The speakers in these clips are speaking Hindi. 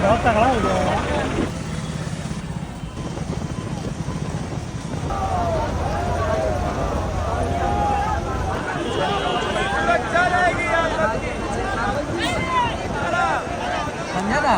बहुत तगड़ा हो गया। समझा ना।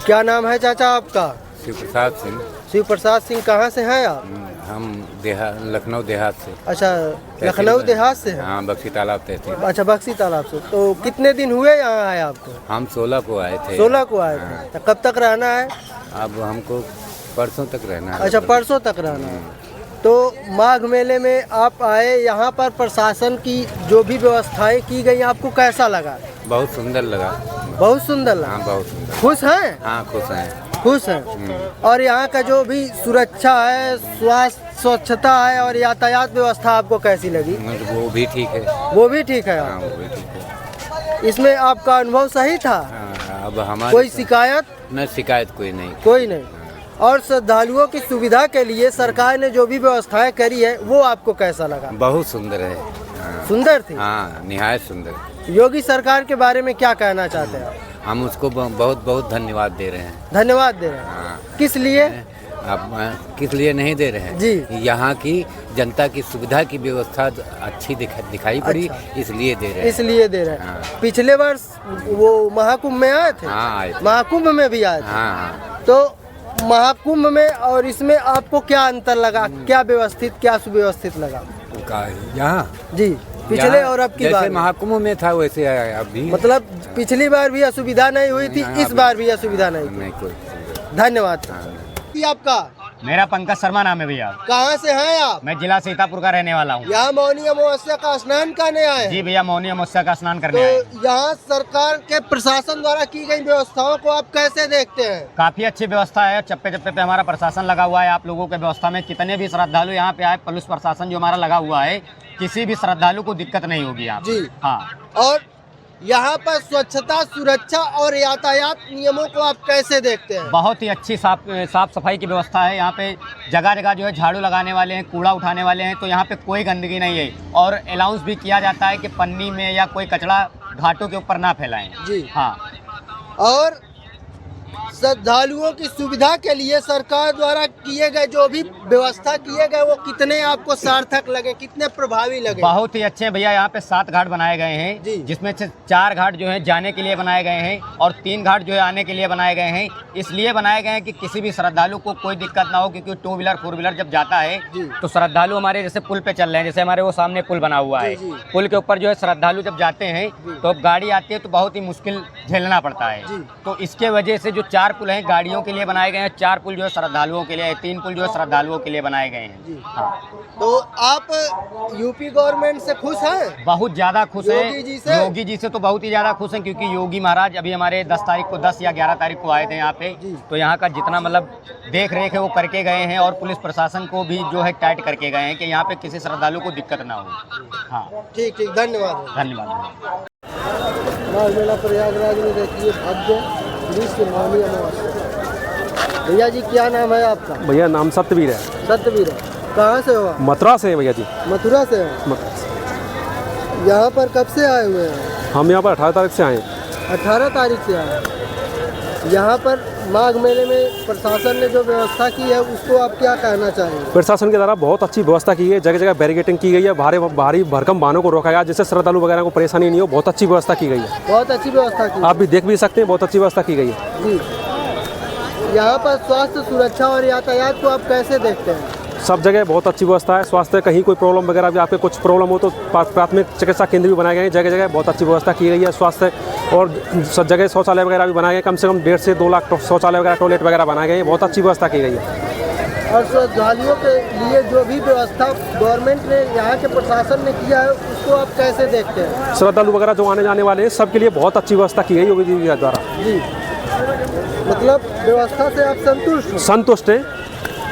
क्या नाम है चाचा आपका? शिव प्रसाद सिंह। शिव प्रसाद सिंह, कहाँ से हैं आप? हम लखनऊ देहात से। अच्छा, लखनऊ देहात से हैं? हाँ, बक्सी तालाब तहसील। अच्छा, बक्सी तालाब से। तो कितने दिन हुए यहाँ आए आपको? हम 16 को आए थे। 16 को आए थे। तो कब तक रहना है? अब हमको परसों तक रहना है। अच्छा, परसों तक रहना है। तो माघ मेले में आप आए, यहाँ पर प्रशासन की जो भी व्यवस्थाएं की गई आपको कैसा लगा? बहुत सुंदर लगा। बहुत सुंदर लगा। हाँ, बहुत सुंदर। खुश हैं? हाँ, खुश हैं। खुश हैं। और यहाँ का जो भी सुरक्षा है, स्वास्थ्य स्वच्छता है और यातायात व्यवस्था आपको कैसी लगी? वो भी ठीक है। वो भी ठीक है। हाँ, वो भी ठीक है। इसमें आपका अनुभव सही था? हाँ, अब हमारे कोई शिकायत? न, शिकायत कोई नहीं। कोई नहीं। और श्रद्धालुओं की सुविधा के लिए सरकार ने जो भी व्यवस्थाएं करी है वो आपको कैसा लगा? बहुत सुंदर है। हाँ, सुंदर थी। हाँ, निहायत सुंदर। योगी सरकार के बारे में क्या कहना चाहते हैं? हम उसको बहुत बहुत धन्यवाद दे रहे हैं। धन्यवाद दे रहे हैं। हाँ। किस लिए? अब किस लिए नहीं दे रहे हैं जी। यहाँ की जनता की सुविधा की व्यवस्था अच्छी दिखाई पड़ी। अच्छा। इसलिए दे रहे हैं। इसलिए दे रहे हैं। हाँ। पिछले वर्ष वो महाकुंभ में आए थे? हाँ, आए थे। महाकुंभ में भी आए थे। हाँ। तो महाकुंभ में और इसमें आपको क्या अंतर लगा? क्या व्यवस्थित, क्या सुव्यवस्थित लगा? यहाँ जी, पिछले और अब की जैसे बार महाकुंभ में था वैसे अभी। मतलब पिछली बार भी असुविधा नहीं हुई थी, इस बार भी असुविधा नहीं थी। नहीं कोई। धन्यवाद। आपका? मेरा पंकज शर्मा नाम है भैया। कहाँ से हैं आप? मैं जिला सीतापुर का रहने वाला हूँ। यहाँ मौनी अमावस्या का स्नान करने आए? जी भैया, मौनी अमावस्या का स्नान तो करने आए। यहाँ सरकार के प्रशासन द्वारा की गई व्यवस्थाओं को आप कैसे देखते हैं? काफी अच्छी व्यवस्था है। चप्पे चप्पे पे हमारा प्रशासन लगा हुआ है। आप लोगों के व्यवस्था में कितने भी श्रद्धालु यहाँ पे आए, पुलिस प्रशासन जो हमारा लगा हुआ है, किसी भी श्रद्धालु को दिक्कत नहीं होगी यहाँ पे। जी। हाँ। और यहाँ पर स्वच्छता, सुरक्षा और यातायात नियमों को आप कैसे देखते हैं? बहुत ही अच्छी साफ सफाई की व्यवस्था है यहाँ पे। जगह जगह जो है झाड़ू लगाने वाले हैं, कूड़ा उठाने वाले हैं, तो यहाँ पे कोई गंदगी नहीं है। और अलाउंस भी किया जाता है कि पन्नी में या कोई कचरा घाटों के ऊपर ना फैलाएं। जी। हाँ। और श्रद्धालुओं की सुविधा के लिए सरकार द्वारा किए गए जो भी व्यवस्था किए गए वो कितने आपको सार्थक लगे, कितने प्रभावी लगे? बहुत ही अच्छे हैं भैया। यहाँ पे 7 घाट बनाए गए हैं, जी। जिसमें से 4 घाट जो है जाने के लिए बनाए गए हैं और 3 घाट जो है आने के लिए बनाए गए हैं। इसलिए बनाए गए हैं कि किसी भी श्रद्धालु को कोई दिक्कत ना हो, क्योंकि 2 व्हीलर 4 व्हीलर जब जाता है तो श्रद्धालु हमारे जैसे पुल पे चल रहे हैं, जैसे हमारे वो सामने पुल बना हुआ है, पुल के ऊपर जो है श्रद्धालु जब जाते हैं तो गाड़ी आती है तो बहुत ही मुश्किल झेलना पड़ता है। तो इसके वजह से जो 4 पुल हैं गाड़ियों के लिए बनाए गए हैं, 4 पुल जो है श्रद्धालुओं के लिए, 3 पुल जो है श्रद्धालुओं के लिए बनाए गए हैं। हाँ। तो आप यूपी गवर्नमेंट से खुश हैं? बहुत ज्यादा खुश है। योगी जी से? योगी जी से तो बहुत ही ज्यादा खुश हैं, क्योंकि योगी महाराज अभी हमारे 10 तारीख को 10 या 11 तारीख को आए थे यहाँ पे। तो यहाँ का जितना मतलब देख रेख है वो करके गए हैं और पुलिस प्रशासन को भी जो है टाइट करके गए हैं कि यहाँ पे किसी श्रद्धालु को दिक्कत ना हो। हाँ, ठीक ठीक, धन्यवाद। धन्यवाद। माघ मेला प्रयागराज में देखिए भव्य विश्व मौनी अमावस्या। भैया जी क्या नाम है आपका? भैया नाम सत्यवीर है। सत्यवीर है। कहाँ से हो आप? मथुरा से है भैया जी। मथुरा से हैं। यहाँ पर कब से आए हुए हैं? हम यहाँ पर 18 तारीख से आए हैं। 18 तारीख से आए। यहाँ पर माघ मेले में प्रशासन ने जो व्यवस्था की है उसको आप क्या कहना चाहेंगे? प्रशासन के द्वारा बहुत अच्छी व्यवस्था की है। जगह जगह बैरिकेटिंग की गई है, भारी भरकम वाहनों को रोका गया जिससे श्रद्धालु वगैरह को परेशानी नहीं हो। बहुत अच्छी व्यवस्था की गई है। बहुत अच्छी व्यवस्था की। आप भी देख भी सकते हैं, बहुत अच्छी व्यवस्था की गई है जी। यहाँ पर स्वास्थ्य, सुरक्षा और यातायात को आप कैसे देखते हैं? सब जगह बहुत अच्छी व्यवस्था है। स्वास्थ्य कहीं कोई प्रॉब्लम वगैरह भी आपके कुछ प्रॉब्लम हो तो प्राथमिक चिकित्सा केंद्र भी बनाए गए हैं। जगह जगह बहुत अच्छी व्यवस्था की गई है। स्वास्थ्य और सब जगह शौचालय वगैरह भी बनाए गए। कम से कम 1.5 से 2 लाख शौचालय वगैरह, टॉयलेट वगैरह बनाए गए हैं। बहुत अच्छी व्यवस्था की गई है। और श्रद्धालुओं के लिए जो भी व्यवस्था गवर्नमेंट ने, यहाँ के प्रशासन ने किया है उसको आप कैसे देखते हैं? श्रद्धालु वगैरह जो आने जाने वाले हैं सबके लिए बहुत अच्छी व्यवस्था की गई योगी जी के द्वारा। जी, मतलब व्यवस्था से आप संतुष्ट हैं? संतुष्ट हैं।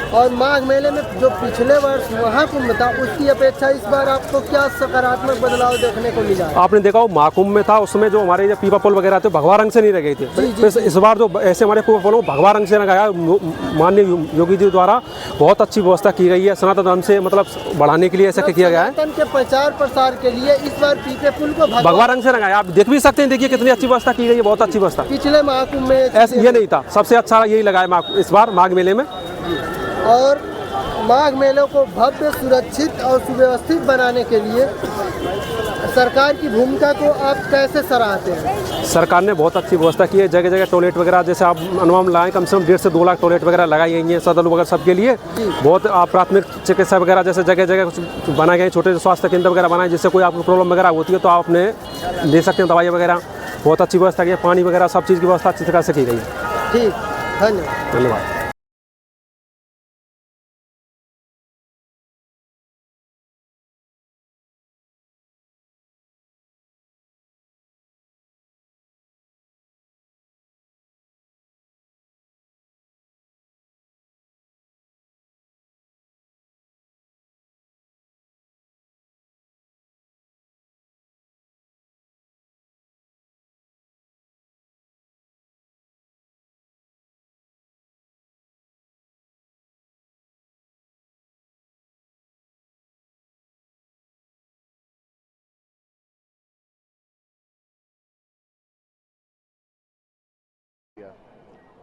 और माघ मेले में जो पिछले वर्ष महाकुंभ था उसकी अपेक्षा इस बार आपको क्या सकारात्मक बदलाव देखने को मिला? आपने देखा हो महाकुंभ में था, उसमें जो हमारे पीपा पुल वगैरह थे भगवा रंग से नहीं रखे थे। तो इस बार जो ऐसे हमारे पीपा पुल भगवा रंग से लगाया, माननीय योगी जी द्वारा बहुत अच्छी व्यवस्था की गई है। सनातन धर्म से मतलब बढ़ाने के लिए ऐसा किया गया है। सनातन के प्रचार प्रसार के लिए इस बार पीपे पुल को भगवा रंग से लगाया। आप देख भी सकते हैं, देखिए कितनी अच्छी व्यवस्था की गई है। बहुत अच्छी व्यवस्था। पिछले महाकुंभ में ऐसा ये नहीं था, सबसे अच्छा यही लगाया इस बार माघ मेले में। और माघ मेलों को भव्य, सुरक्षित और सुव्यवस्थित बनाने के लिए सरकार की भूमिका को आप कैसे सराहते हैं? सरकार ने बहुत अच्छी व्यवस्था की है, जगह जगह टॉयलेट वगैरह, जैसे आप अनुमान लगाएं कम से कम 1.5 से 2 लाख टॉयलेट वगैरह लगाई गई हैं श्रद्धालु वगैरह सबके लिए। बहुत प्राथमिक चिकित्सा वगैरह जैसे जगह जगह कुछ बनाए गए, छोटे स्वास्थ्य केंद्र वगैरह बनाए, जिससे कोई आपको प्रॉब्लम वगैरह होती है तो आप अपने ले सकते हैं दवाई वगैरह। बहुत अच्छी व्यवस्था की है, पानी वगैरह सब चीज़ की व्यवस्था अच्छी तरह से की गई है। ठीक, धन्यवाद।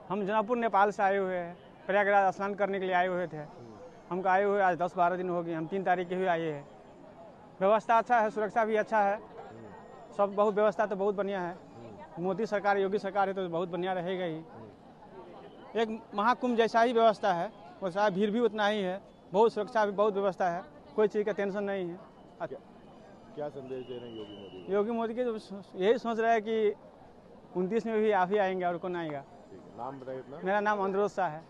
हम जौनपुर नेपाल से आए हुए हैं, प्रयागराज स्नान करने के लिए आए हुए थे। हमको आए हुए आज 10-12 दिन हो गए। हम 3 तारीख के हुए आए हैं। व्यवस्था अच्छा है, सुरक्षा भी अच्छा है, सब बहुत व्यवस्था तो बहुत बढ़िया है। मोदी सरकार, योगी सरकार है तो बहुत बढ़िया रहेगा ही। एक महाकुंभ जैसा ही व्यवस्था है, वैसा भीड़ भी उतना ही है, बहुत सुरक्षा भी बहुत व्यवस्था है, कोई चीज़ का टेंशन नहीं है। क्या संदेश दे रहे हैं योगी मोदी? योगी मोदी के यही सोच रहे हैं कि 29 में भी आप ही आएंगे और कौन आएगा। नाम बताइए अपना। मेरा नाम अनुरोध शाह है।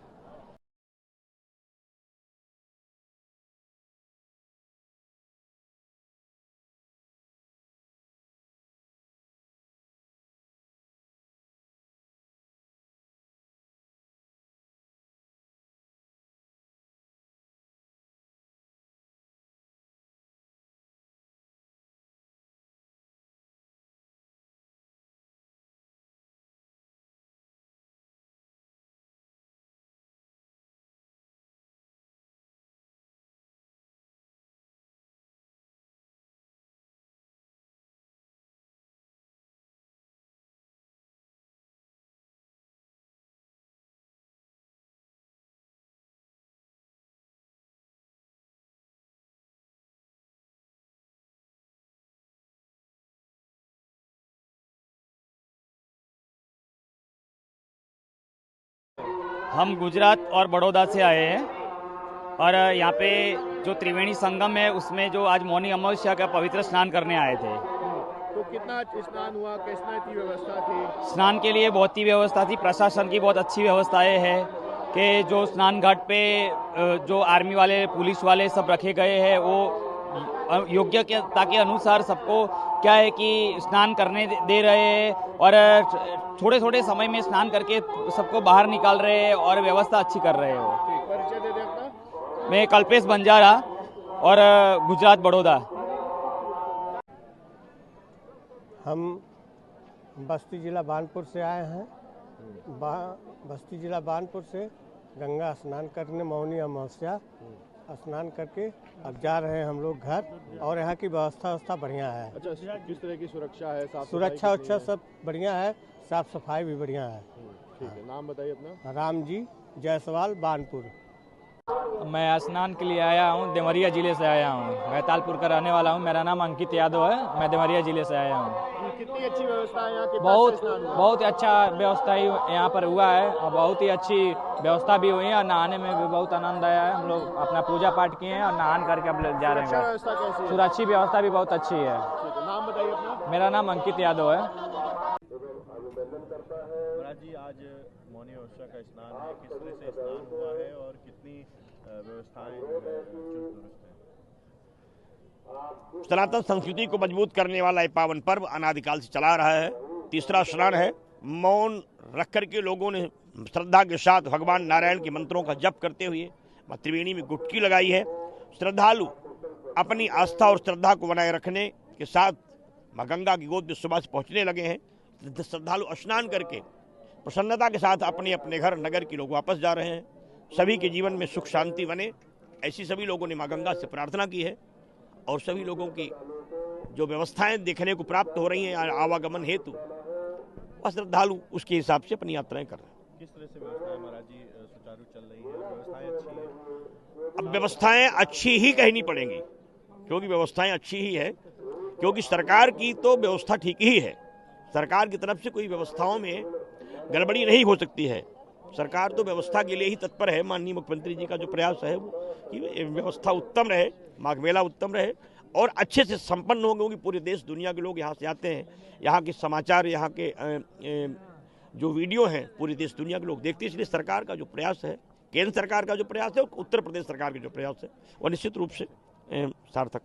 हम गुजरात और बड़ौदा से आए हैं और यहाँ पे जो त्रिवेणी संगम है उसमें जो आज मौनी अमावस्या का पवित्र स्नान करने आए थे। तो कितना स्नान हुआ, कितना की व्यवस्था थी? स्नान के लिए बहुत ही व्यवस्था थी, प्रशासन की बहुत अच्छी व्यवस्थाएं है कि जो स्नान घाट पे जो आर्मी वाले, पुलिस वाले सब रखे गए हैं, वो योग्यता के अनुसार सबको क्या है कि स्नान करने दे रहे हैं और थोड़े थोड़े समय में स्नान करके सबको बाहर निकाल रहे हैं और व्यवस्था अच्छी कर रहे हो। परिचय दे दें अपना। मैं कल्पेश बंजारा और गुजरात बड़ौदा। हम बस्ती जिला बानपुर से आए हैं। बस्ती जिला बानपुर से गंगा स्नान करने मौनी अमावस्या स्नान करके अब जा रहे हैं हम लोग घर, और यहाँ की व्यवस्था बढ़िया है। अच्छा, किस तरह की सुरक्षा है? सुरक्षा अच्छा सब बढ़िया है, साफ सफाई भी बढ़िया है। ठीक है, नाम बताइए अपना। राम जी जायसवाल बानपुर। मैं स्नान के लिए आया हूँ, देवरिया जिले से आया हूँ। मैं तालपुर का रहने वाला हूँ। मेरा नाम अंकित यादव है, मैं देवरिया जिले से आया हूँ। कितनी अच्छी व्यवस्था है यहाँ की? बहुत ही अच्छा व्यवस्था ही यहाँ पर हुआ है और बहुत ही अच्छी व्यवस्था भी हुई है और नहाने में भी बहुत आनंद आया है। हम लोग अपना पूजा पाठ किए हैं और नहान करके अब जा रहे हैं। सुरक्षा व्यवस्था भी बहुत अच्छी है। नाम बताइए अपना। मेरा नाम अंकित यादव है। जी, आज मौनी अमावस्या का स्नान है, किस तरह से स्नान हुआ है और कितनी व्यवस्थाएं चुस्त दुरुस्त हैं? सनातन संस्कृति को मजबूत करने वाला ये पावन पर्व अनादिकाल से चला रहा है। तीसरा स्नान है। मौन रख कर के लोगों ने श्रद्धा के साथ भगवान नारायण के मंत्रों का जप करते हुए माँ त्रिवेणी में डुबकी लगाई है। श्रद्धालु अपनी आस्था और श्रद्धा को बनाए रखने के साथ माँ गंगा की गोद में सुबह से पहुँचने लगे हैं। श्रद्धालु स्नान करके प्रसन्नता के साथ अपने अपने घर नगर के लोग वापस जा रहे हैं। सभी के जीवन में सुख शांति बने, ऐसी सभी लोगों ने माँ गंगा से प्रार्थना की है और सभी लोगों की जो व्यवस्थाएं देखने को प्राप्त हो रही हैं आवागमन हेतु, वह श्रद्धालु उसके हिसाब से अपनी यात्राएं कर रहे हैं। किस तरह से व्यवस्थाएं महाराज जी सुचारू चल रही है? व्यवस्थाएं अच्छी है? अब व्यवस्थाएं अच्छी ही कहनी पड़ेंगी, क्योंकि व्यवस्थाएं अच्छी ही है, क्योंकि सरकार की तो व्यवस्था ठीक ही है। सरकार की तरफ से कोई व्यवस्थाओं में गड़बड़ी नहीं हो सकती है। सरकार तो व्यवस्था के लिए ही तत्पर है। माननीय मुख्यमंत्री जी का जो प्रयास है वो कि व्यवस्था उत्तम रहे, माघ मेला उत्तम रहे और अच्छे से संपन्न हो, क्योंकि पूरे देश दुनिया के लोग यहाँ से आते हैं। यहाँ के समाचार, यहाँ के जो वीडियो हैं पूरे देश दुनिया के लोग देखते हैं। इसलिए सरकार का जो प्रयास है, केंद्र सरकार का जो प्रयास है और उत्तर प्रदेश सरकार के जो प्रयास है वो निश्चित रूप से सार्थक।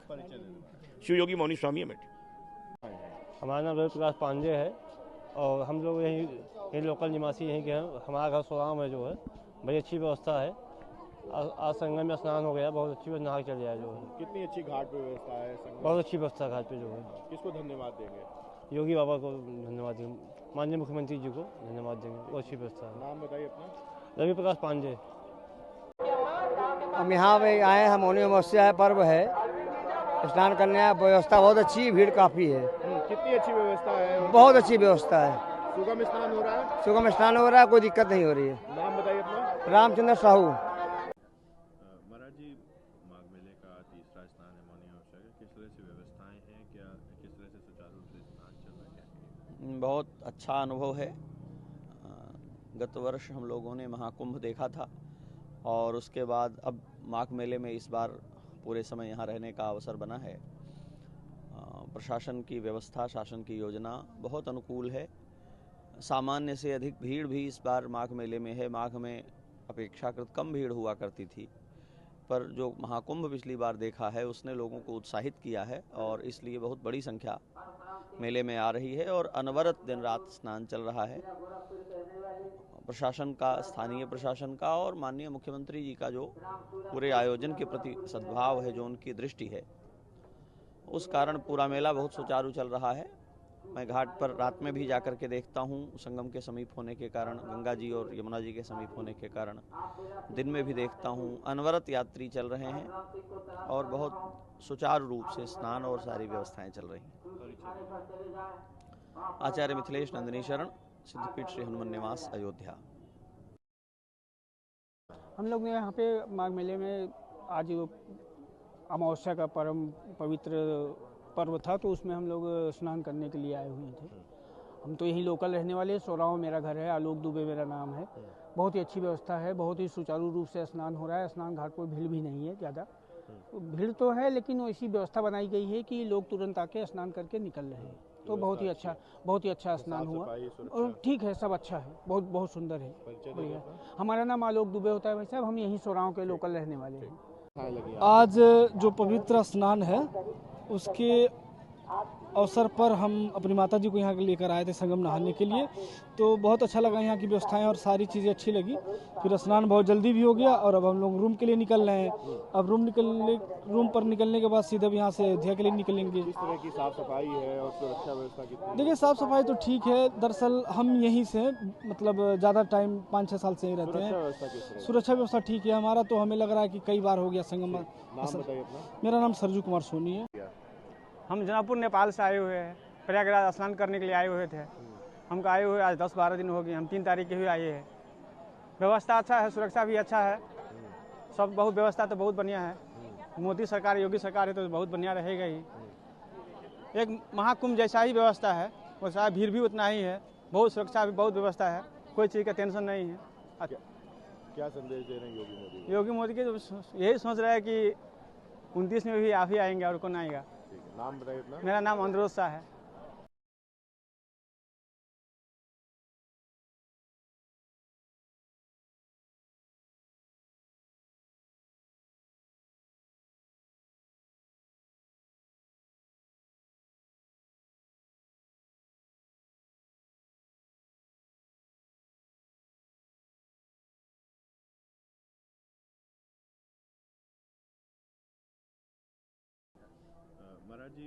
शिव योगी मौनी स्वामी अमेठी। हमारा नाम रवि प्रकाश पांडे है और हम लोग यहीं लोकल निवासी यहीं के हैं। हमारा घर सोराव में जो है बड़ी अच्छी व्यवस्था है। आज संगम में स्नान हो गया, बहुत अच्छी नहा चल जाए जो है। कितनी अच्छी घाट पे व्यवस्था है संगम? बहुत अच्छी व्यवस्था घाट पे जो है। किसको धन्यवाद देंगे? योगी बाबा को धन्यवाद देंगे, माननीय मुख्यमंत्री जी को धन्यवाद देंगे। बहुत अच्छी व्यवस्था है। नाम बताइए अपना। रवि प्रकाश पांडे। हम यहाँ पे आए हैं, मौनी अमावस्या पर्व है, स्नान करने आए। व्यवस्था बहुत अच्छी है, भीड़ काफ़ी है। कितनी अच्छी व्यवस्था है? बहुत अच्छी व्यवस्था है। सुगम स्नान हो रहा है? सुगम स्नान हो रहा है, कोई दिक्कत नहीं हो रही है। नाम बताइए अपना। रामचंद्र साहू। महाराज जी, माघ मेले का तीसरा स्नान है मौनी अमावस्या का, किस तरह से व्यवस्थाएं हैं, क्या किस तरह से सुचारू रूप से स्नान चल रहा है? बहुत अच्छा अनुभव है। गत वर्ष हम लोगों ने महाकुंभ देखा था और उसके बाद अब माघ मेले में इस बार पूरे समय यहाँ रहने का अवसर बना है। प्रशासन की व्यवस्था, शासन की योजना बहुत अनुकूल है। सामान्य से अधिक भीड़ भी इस बार माघ मेले में है। माघ में अपेक्षाकृत कम भीड़ हुआ करती थी, पर जो महाकुंभ पिछली बार देखा है उसने लोगों को उत्साहित किया है और इसलिए बहुत बड़ी संख्या मेले में आ रही है और अनवरत दिन रात स्नान चल रहा है। प्रशासन का, स्थानीय प्रशासन का और माननीय मुख्यमंत्री जी का जो पूरे आयोजन के प्रति सद्भाव है, जो उनकी दृष्टि है, उस कारण पूरा मेला बहुत सुचारू चल रहा है। मैं घाट पर रात में भी जाकर के देखता हूँ, संगम के समीप होने के कारण, गंगा जी और यमुना जी के समीप होने के कारण दिन में भी देखता हूँ। अनवरत यात्री चल रहे हैं और बहुत सुचारू रूप से स्नान और सारी व्यवस्थाएं चल रही हैं। आचार्य मिथिलेश नंदिनी शरण, सिद्धपीठ श्री हनुमान निवास, अयोध्या। हम लोग ने यहाँ पे माघ मेले में आज अमावस्या का परम पवित्र पर्व था, तो उसमें हम लोग स्नान करने के लिए आए हुए थे। हम तो यहीं लोकल रहने वाले, सोराव मेरा घर है, आलोक दुबे मेरा नाम है। बहुत ही अच्छी व्यवस्था है, बहुत ही सुचारू रूप से स्नान हो रहा है। स्नान घाट पर भीड़ भी नहीं है ज़्यादा, भीड़ तो है लेकिन ऐसी व्यवस्था बनाई गई है कि लोग तुरंत आके स्नान करके निकल रहे हैं। तो बहुत ही अच्छा स्नान हुआ और ठीक है, सब अच्छा है, बहुत सुंदर है, बढ़िया। हमारा नाम आलोक दुबे होता है भाई साहब, हम यहीं सोराव के लोकल रहने वाले हैं। आज जो पवित्र स्नान है उसके अवसर पर हम अपनी माता जी को यहाँ लेकर आए थे संगम नहाने के लिए, तो बहुत अच्छा लगा। यहाँ की व्यवस्थाएं और सारी चीज़ें अच्छी लगी। फिर स्नान बहुत जल्दी भी हो गया और अब हम लोग रूम के लिए निकल रहे हैं। अब रूम पर निकलने के बाद सीधे यहाँ से अयोध्या के लिए निकलेंगे। किस तरह की साफ सफाई है और सुरक्षा व्यवस्था कितनी? देखिए, साफ सफाई तो ठीक है। दरअसल हम यहीं से मतलब ज़्यादा टाइम 5-6 साल से ही रहते हैं। सुरक्षा व्यवस्था ठीक है हमारा, तो हमें लग रहा है कि कई बार हो गया संगम। मेरा नाम सरजू कुमार सोनी है। हम जनापुर नेपाल से आए हुए हैं, प्रयागराज स्नान करने के लिए आए हुए थे। हमको आए हुए आज 10-12 दिन हो गए। हम 3 तारीख के हुए आए हैं। व्यवस्था अच्छा है, सुरक्षा भी अच्छा है, सब बहुत व्यवस्था तो बहुत बढ़िया है। मोदी सरकार, योगी सरकार है तो बहुत बढ़िया रहेगा ही। एक महाकुंभ जैसा ही व्यवस्था है, वैसा भीड़ भी उतना ही है, बहुत सुरक्षा भी, बहुत व्यवस्था है, कोई चीज़ का टेंशन नहीं है। क्या संदेश दे रहे हैं योगी मोदी? योगी मोदी के यही सोच रहे हैं कि 29 में भी आप ही आएंगे और कौन आएगा। नाम बताइए अपना। मेरा नाम अनुरोध शाह है। महाराज जी,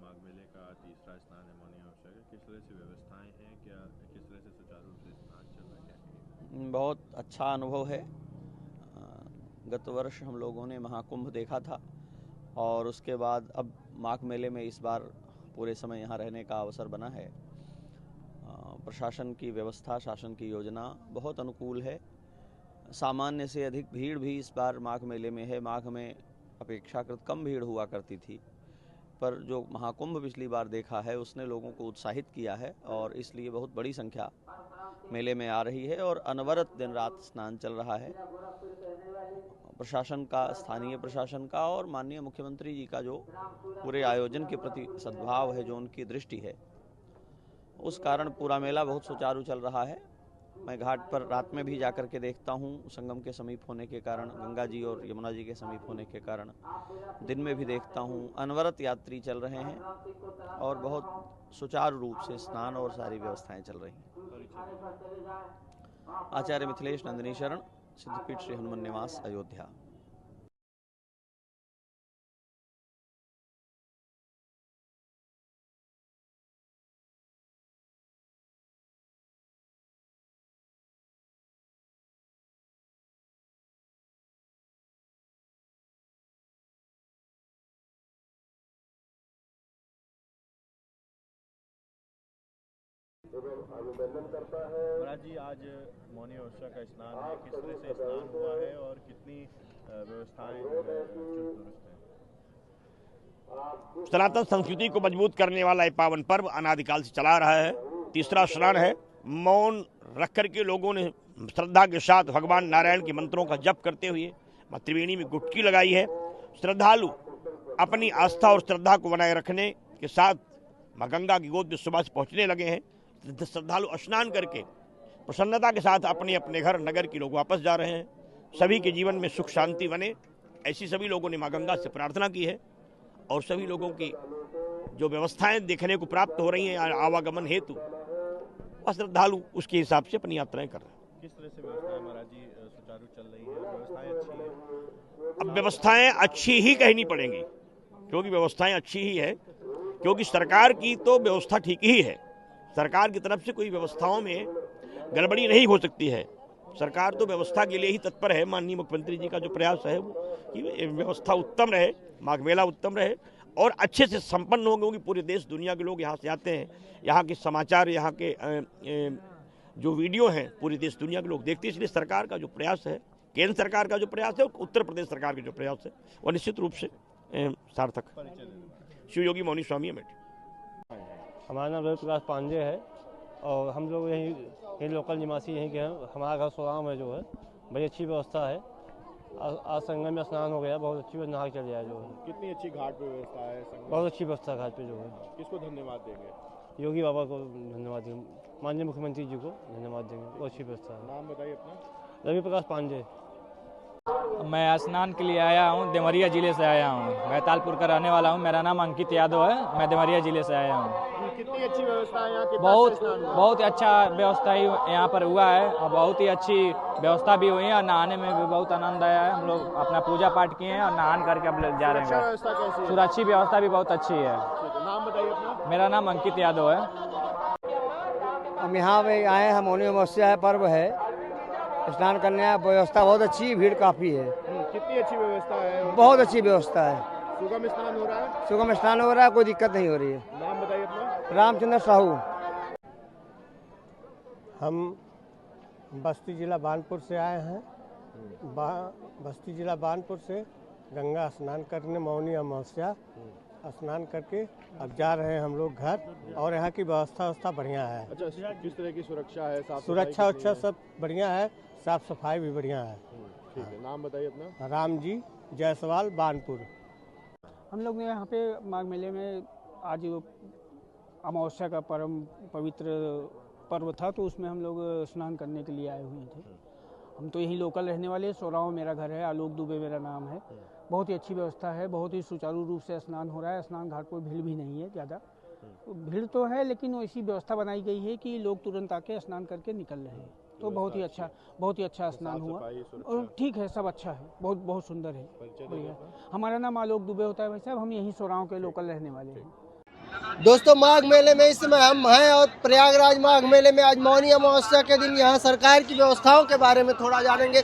माघ मेले का तीसरा स्नान है मौनी अमावस्या का, किस तरह से व्यवस्थाएं हैं, क्या किस तरह से सुचारू रूप से स्नान चल रहा है? बहुत अच्छा अनुभव है। गत वर्ष हम लोगों ने महाकुंभ देखा था और उसके बाद अब माघ मेले में इस बार पूरे समय यहाँ रहने का अवसर बना है। प्रशासन की व्यवस्था, शासन की योजना बहुत अनुकूल है। सामान्य से अधिक भीड़ भी इस बार माघ मेले में है। माघ में अपेक्षाकृत कम भीड़ हुआ करती थी, पर जो महाकुंभ पिछली बार देखा है उसने लोगों को उत्साहित किया है और इसलिए बहुत बड़ी संख्या मेले में आ रही है और अनवरत दिन रात स्नान चल रहा है। प्रशासन का, स्थानीय प्रशासन का और माननीय मुख्यमंत्री जी का जो पूरे आयोजन के प्रति सद्भाव है, जो उनकी दृष्टि है, उस कारण पूरा मेला बहुत सुचारू चल रहा है। मैं घाट पर रात में भी जाकर के देखता हूँ, संगम के समीप होने के कारण, गंगा जी और यमुना जी के समीप होने के कारण दिन में भी देखता हूँ। अनवरत यात्री चल रहे हैं और बहुत सुचारू रूप से स्नान और सारी व्यवस्थाएं चल रही हैं। आचार्य मिथिलेश नंदिनी शरण, सिद्धपीठ श्री हनुमान निवास, अयोध्या। महाराज जी, आज मौनी अमावस्या का स्नान है, किस तरह से स्नान हुआ है और कितनी व्यवस्थाएं चुस्त दुरुस्त हैं? सनातन संस्कृति को मजबूत करने वाला ये पावन पर्व अनादिकाल से चला रहा है। तीसरा स्नान है। मौन रख करके लोगों ने श्रद्धा के साथ भगवान नारायण के मंत्रों का जप करते हुए माँ त्रिवेणी में डुबकी लगाई है। श्रद्धालु अपनी आस्था और श्रद्धा को बनाए रखने के साथ माँ गंगा की गोद में सुबह से पहुँचने लगे हैं। श्रद्धालु स्नान करके प्रसन्नता के साथ अपने अपने घर, नगर के लोग वापस जा रहे हैं। सभी के जीवन में सुख शांति बने, ऐसी सभी लोगों ने माँ गंगा से प्रार्थना की है और सभी लोगों की जो व्यवस्थाएं देखने को प्राप्त हो रही हैं आवागमन हेतु, श्रद्धालु उसके हिसाब से अपनी यात्राएं कर रहे हैं। किस तरह से व्यवस्थाएं महाराज जी सुचारू चल रही हैं? व्यवस्थाएं अच्छी हैं? अब व्यवस्थाएं अच्छी ही कहनी पड़ेंगी, क्योंकि व्यवस्थाएं अच्छी ही है, क्योंकि सरकार की तो व्यवस्था ठीक ही है। सरकार की तरफ से कोई व्यवस्थाओं में गड़बड़ी नहीं हो सकती है। सरकार तो व्यवस्था के लिए ही तत्पर है। माननीय मुख्यमंत्री जी का जो प्रयास है वो कि व्यवस्था उत्तम रहे, माघ मेला उत्तम रहे और अच्छे से संपन्न हो, क्योंकि पूरे देश दुनिया के लोग यहाँ से आते हैं। यहाँ के समाचार, यहाँ के जो वीडियो हैं पूरे देश दुनिया के लोग देखते हैं। इसलिए सरकार का जो प्रयास है, केंद्र सरकार का जो प्रयास है, उत्तर प्रदेश सरकार के जो प्रयास है, वो निश्चित रूप से सार्थक। शिव योगी मौनी स्वामी अमेठी। हमारा नाम रवि प्रकाश पांडे है और हम लोग यहीं लोकल निवासी यहीं के हैं। हमारा घर सोराम है जो है, बड़ी अच्छी व्यवस्था है। आज संगम में स्नान हो गया, बहुत अच्छी नहा चल गया जो है। कितनी अच्छी घाट पे व्यवस्था है? बहुत अच्छी व्यवस्था घाट पे जो है। किसको धन्यवाद देंगे? योगी बाबा को धन्यवाद देंगे, माननीय मुख्यमंत्री जी को धन्यवाद देंगे। बहुत अच्छी व्यवस्था है। नाम बताइए अपना। रवि प्रकाश पांडे। मैं स्नान के लिए आया हूँ, देवरिया जिले से आया हूँ। मैं तालपुर का रहने वाला हूँ। मेरा नाम अंकित यादव है। मैं देवरिया जिले से आया हूँ। कितनी अच्छी व्यवस्था है यहाँ की? बहुत अच्छा व्यवस्था ही यहाँ पर हुआ है और बहुत ही अच्छी व्यवस्था भी हुई है और नहाने में भी बहुत आनंद आया है। हम लोग अपना पूजा पाठ किए हैं और नहान करके अब जा रहे हैं। सुरक्षा व्यवस्था भी बहुत अच्छी है। नाम बताइए अपना। मेरा नाम अंकित यादव है। हम यहाँ पे आए हैं, मौनी अमावस्या है, पर्व है, स्नान करने आए। व्यवस्था बहुत अच्छी, भीड़ काफ़ी है। कितनी अच्छी व्यवस्था है? बहुत अच्छी व्यवस्था है। सुगम स्नान हो रहा है? सुगम स्नान हो रहा है, कोई दिक्कत नहीं हो रही है। नाम बताइए अपना। रामचंद्र साहू। हम बस्ती जिला बानपुर से आए हैं। बस्ती जिला बानपुर से गंगा स्नान करने मौनी अमावस्या स्नान करके अब जा रहे हैं हम लोग घर। और यहाँ की व्यवस्था बढ़िया है। अच्छा, किस तरह की सुरक्षा है? सुरक्षा उच्छा सब बढ़िया है, साफ सफाई भी बढ़िया है। ठीक है। नाम बताइए अपना। राम जी जायसवाल, बानपुर। हम लोग ने यहाँ पे माघ मेले में आज अमावस्या का परम पवित्र पर्व था, तो उसमें हम लोग स्नान करने के लिए आए हुए थे। हम तो यहीं लोकल रहने वाले, सोराव मेरा घर है, आलोक दुबे मेरा नाम है। बहुत ही अच्छी व्यवस्था है, बहुत ही सुचारू रूप से स्नान हो रहा है। स्नान घाट पर भीड़ भी नहीं है ज़्यादा। भीड़ तो है लेकिन ऐसी व्यवस्था बनाई गई है कि लोग तुरंत आके स्नान करके निकल रहे हैं। तो बहुत ही अच्छा स्नान हुआ और ठीक है, सब अच्छा है, बहुत सुंदर है, बढ़िया। हमारा नाम आलोक दुबे होता है भाई साहब। हम यहीं सोराव के लोकल रहने वाले हैं। दोस्तों, माघ मेले में इस समय हम हैं और प्रयागराज माघ मेले में आज मौनी अमावस्या के दिन यहाँ सरकार की व्यवस्थाओं के बारे में थोड़ा जानेंगे।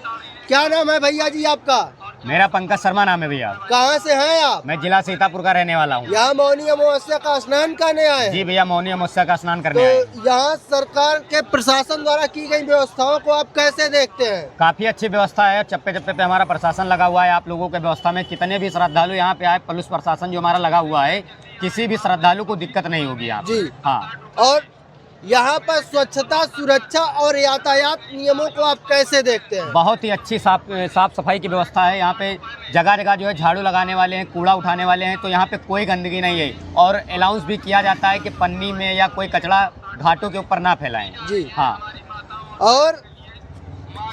क्या नाम है भैया जी आपका? मेरा पंकज शर्मा नाम है भैया। कहाँ से हैं आप? मैं जिला सीतापुर का रहने वाला हूँ। यहाँ मौनी अमावस्या का स्नान करने आए? जी भैया, मौनी अमावस्या का स्नान करने तो आए। यहाँ सरकार के प्रशासन द्वारा की गई व्यवस्थाओं को आप कैसे देखते हैं? काफी अच्छी व्यवस्था है, चप्पे चप्पे पे हमारा प्रशासन लगा हुआ है। आप लोगों के व्यवस्था में कितने भी श्रद्धालु यहाँ पे आए, पुलिस प्रशासन जो हमारा लगा हुआ है, किसी भी श्रद्धालु को दिक्कत नहीं होगी यहाँ जी हाँ। और यहाँ पर स्वच्छता, सुरक्षा और यातायात नियमों को आप कैसे देखते हैं? बहुत ही अच्छी साफ सफाई की व्यवस्था है यहाँ पे। जगह जगह जो है झाड़ू लगाने वाले हैं, कूड़ा उठाने वाले हैं, तो यहाँ पे कोई गंदगी नहीं है। और अलाउंस भी किया जाता है कि पन्नी में या कोई कचरा घाटों के ऊपर ना फैलाएं। जी हाँ। और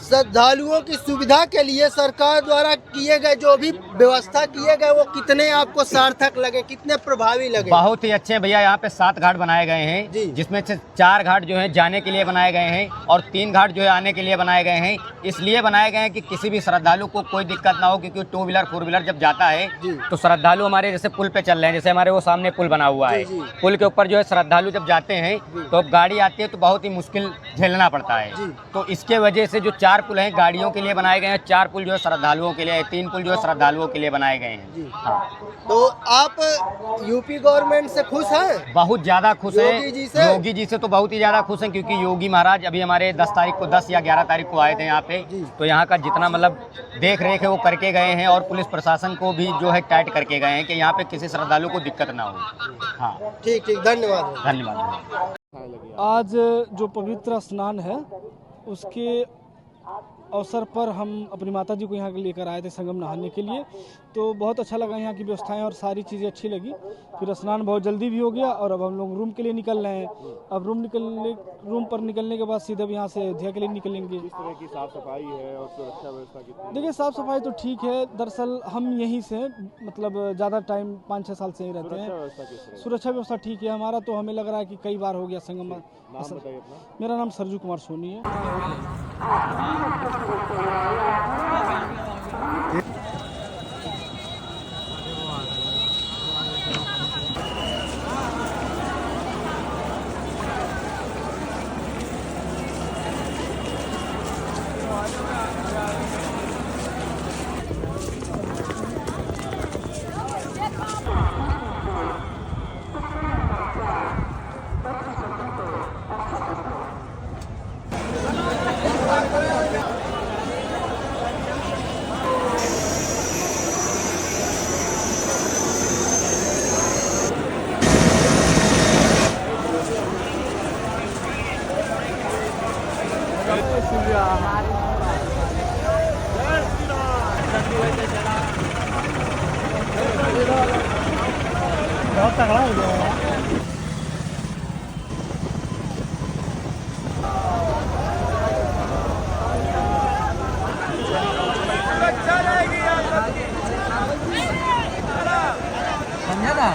श्रद्धालुओं की सुविधा के लिए सरकार द्वारा किए गए जो भी व्यवस्था किए गए वो कितने आपको सार्थक लगे, कितने प्रभावी लगे? बहुत ही अच्छे भैया। यहाँ पे 7 घाट बनाए गए हैं, जिसमें से 4 घाट जो है जाने के लिए बनाए गए हैं और 3 घाट जो है आने के लिए बनाए गए हैं। इसलिए बनाए गए हैं कि किसी भी श्रद्धालु को कोई दिक्कत ना हो, क्योंकि 2 व्हीलर 4 व्हीलर जब जाता है तो श्रद्धालु हमारे जैसे पुल पे चल रहे हैं, जैसे हमारे वो सामने पुल बना हुआ है, पुल के ऊपर जो है श्रद्धालु जब जाते हैं तो गाड़ी आती है तो बहुत ही मुश्किल झेलना पड़ता है। तो इसके वजह से जो 4 पुल हैं गाड़ियों के लिए बनाए गए हैं, 4 पुल जो है श्रद्धालुओं के लिए, 3 पुल जो है श्रद्धालुओं के लिए बनाए गए हैं। हाँ। तो आप यूपी गवर्नमेंट से खुश हैं? बहुत ज़्यादा खुश हैं। योगी जी से तो बहुत ही ज़्यादा खुश हैं, क्योंकि योगी महाराज अभी हमारे 10 तारीख को 10 या 11 तारीख को आए थे यहाँ पे। तो यहाँ का जितना मतलब देख रेख है वो करके गए हैं और पुलिस प्रशासन को भी जो है टाइट करके गए हैं कि यहाँ पे किसी श्रद्धालु को दिक्कत ना हो। हाँ ठीक ठीक, धन्यवाद। धन्यवाद। आज जो पवित्र स्नान है उसके अवसर पर हम अपनी माता जी को यहाँ लेकर आए थे संगम नहाने के लिए। तो बहुत अच्छा लगा, यहाँ की व्यवस्थाएं और सारी चीज़ें अच्छी लगी। फिर स्नान बहुत जल्दी भी हो गया और अब हम लोग रूम के लिए निकल रहे हैं। अब रूम पर निकलने के बाद सीधे यहाँ से अयोध्या के लिए निकलेंगे। किस तरह की साफ सफाई है और सुरक्षा व्यवस्था कितनी? देखिए साफ़ सफाई तो ठीक है, दरअसल हम यहीं से मतलब ज़्यादा टाइम 5-6 साल से ही रहते हैं। सुरक्षा व्यवस्था ठीक है हमारा, तो हमें लग रहा है कि कई बार हो गया संगम। मेरा नाम सरजू कुमार सोनी है। बहुत तगड़ा हो गया। समझा ना?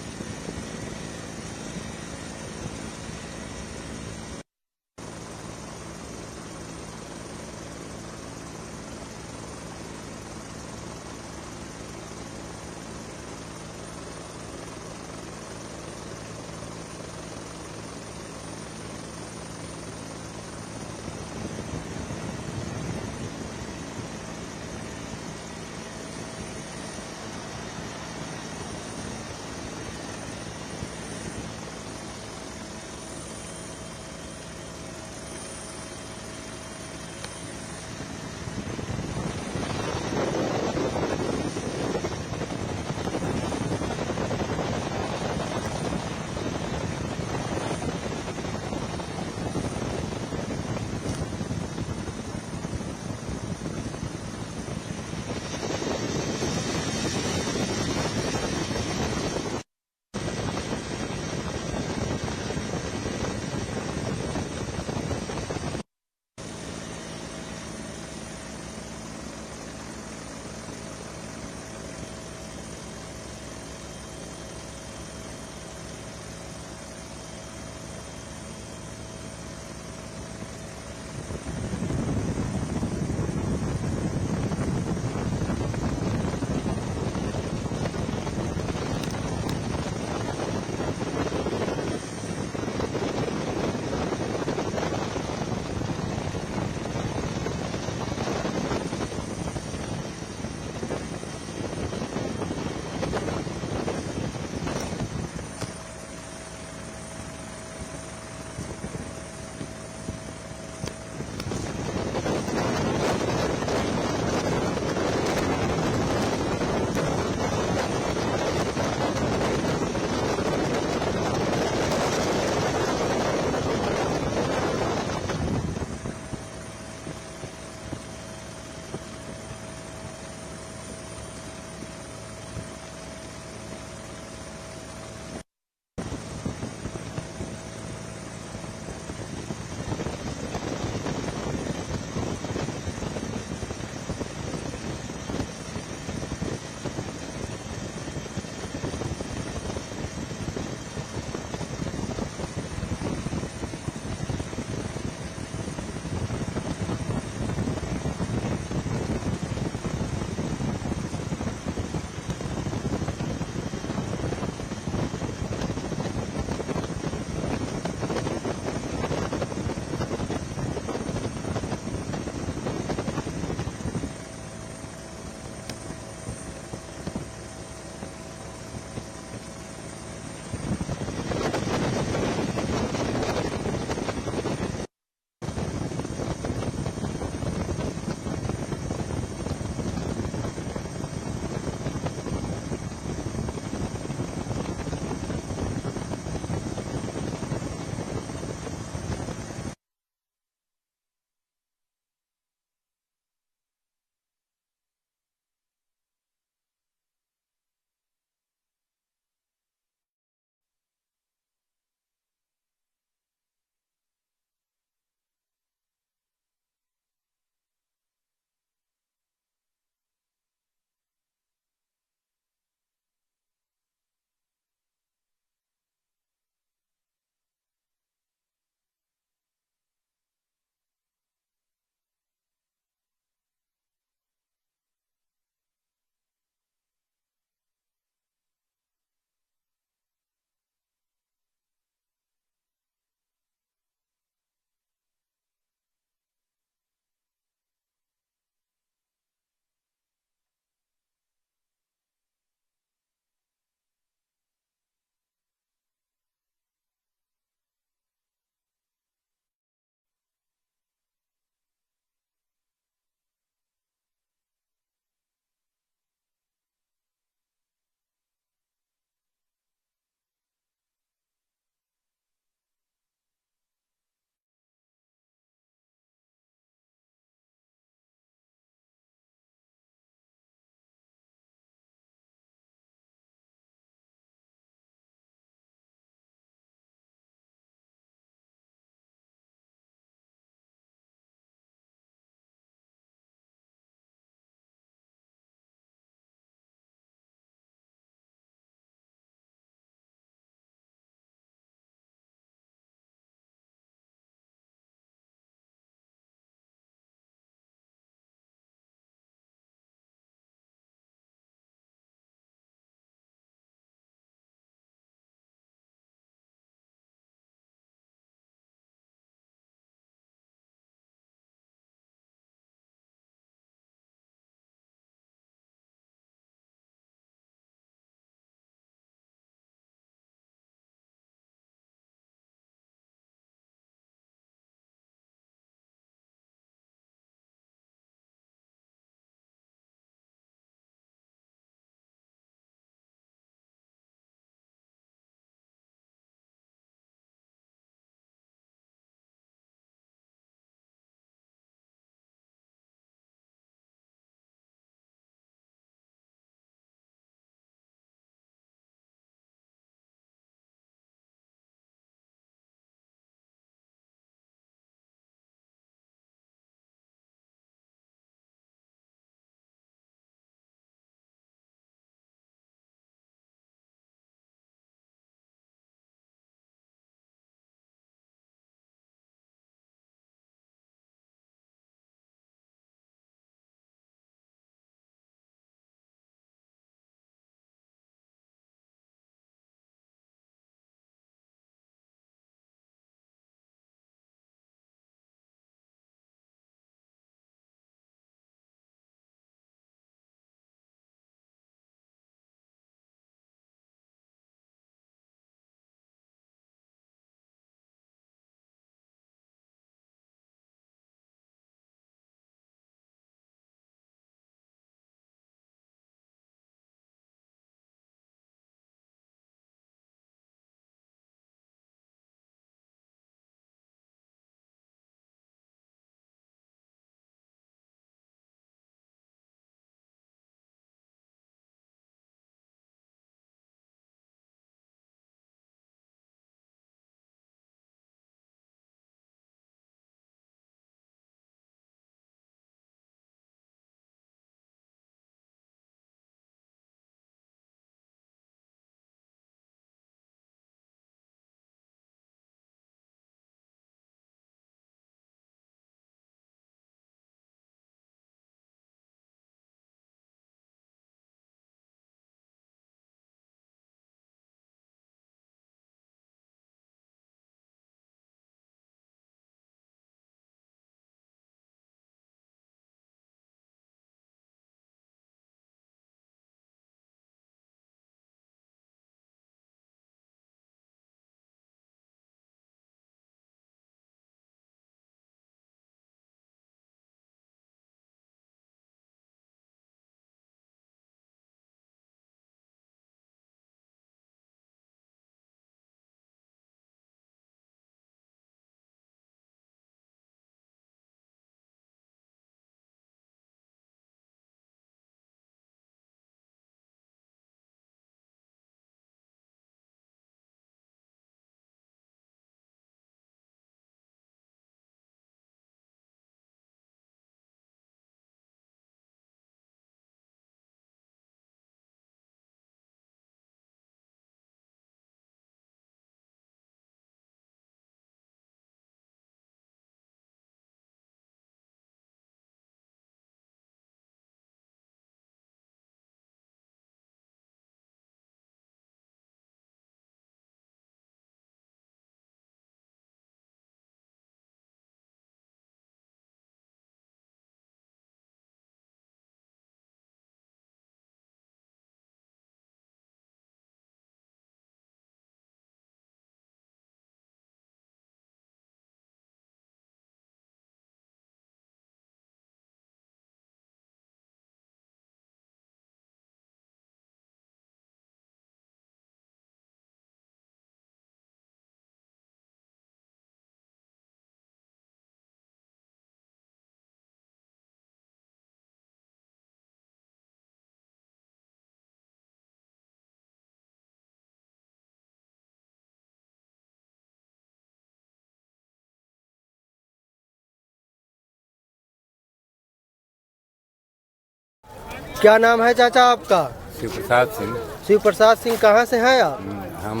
क्या नाम है चाचा आपका? शिव प्रसाद सिंह। शिव प्रसाद सिंह, कहाँ से हैं आप? हम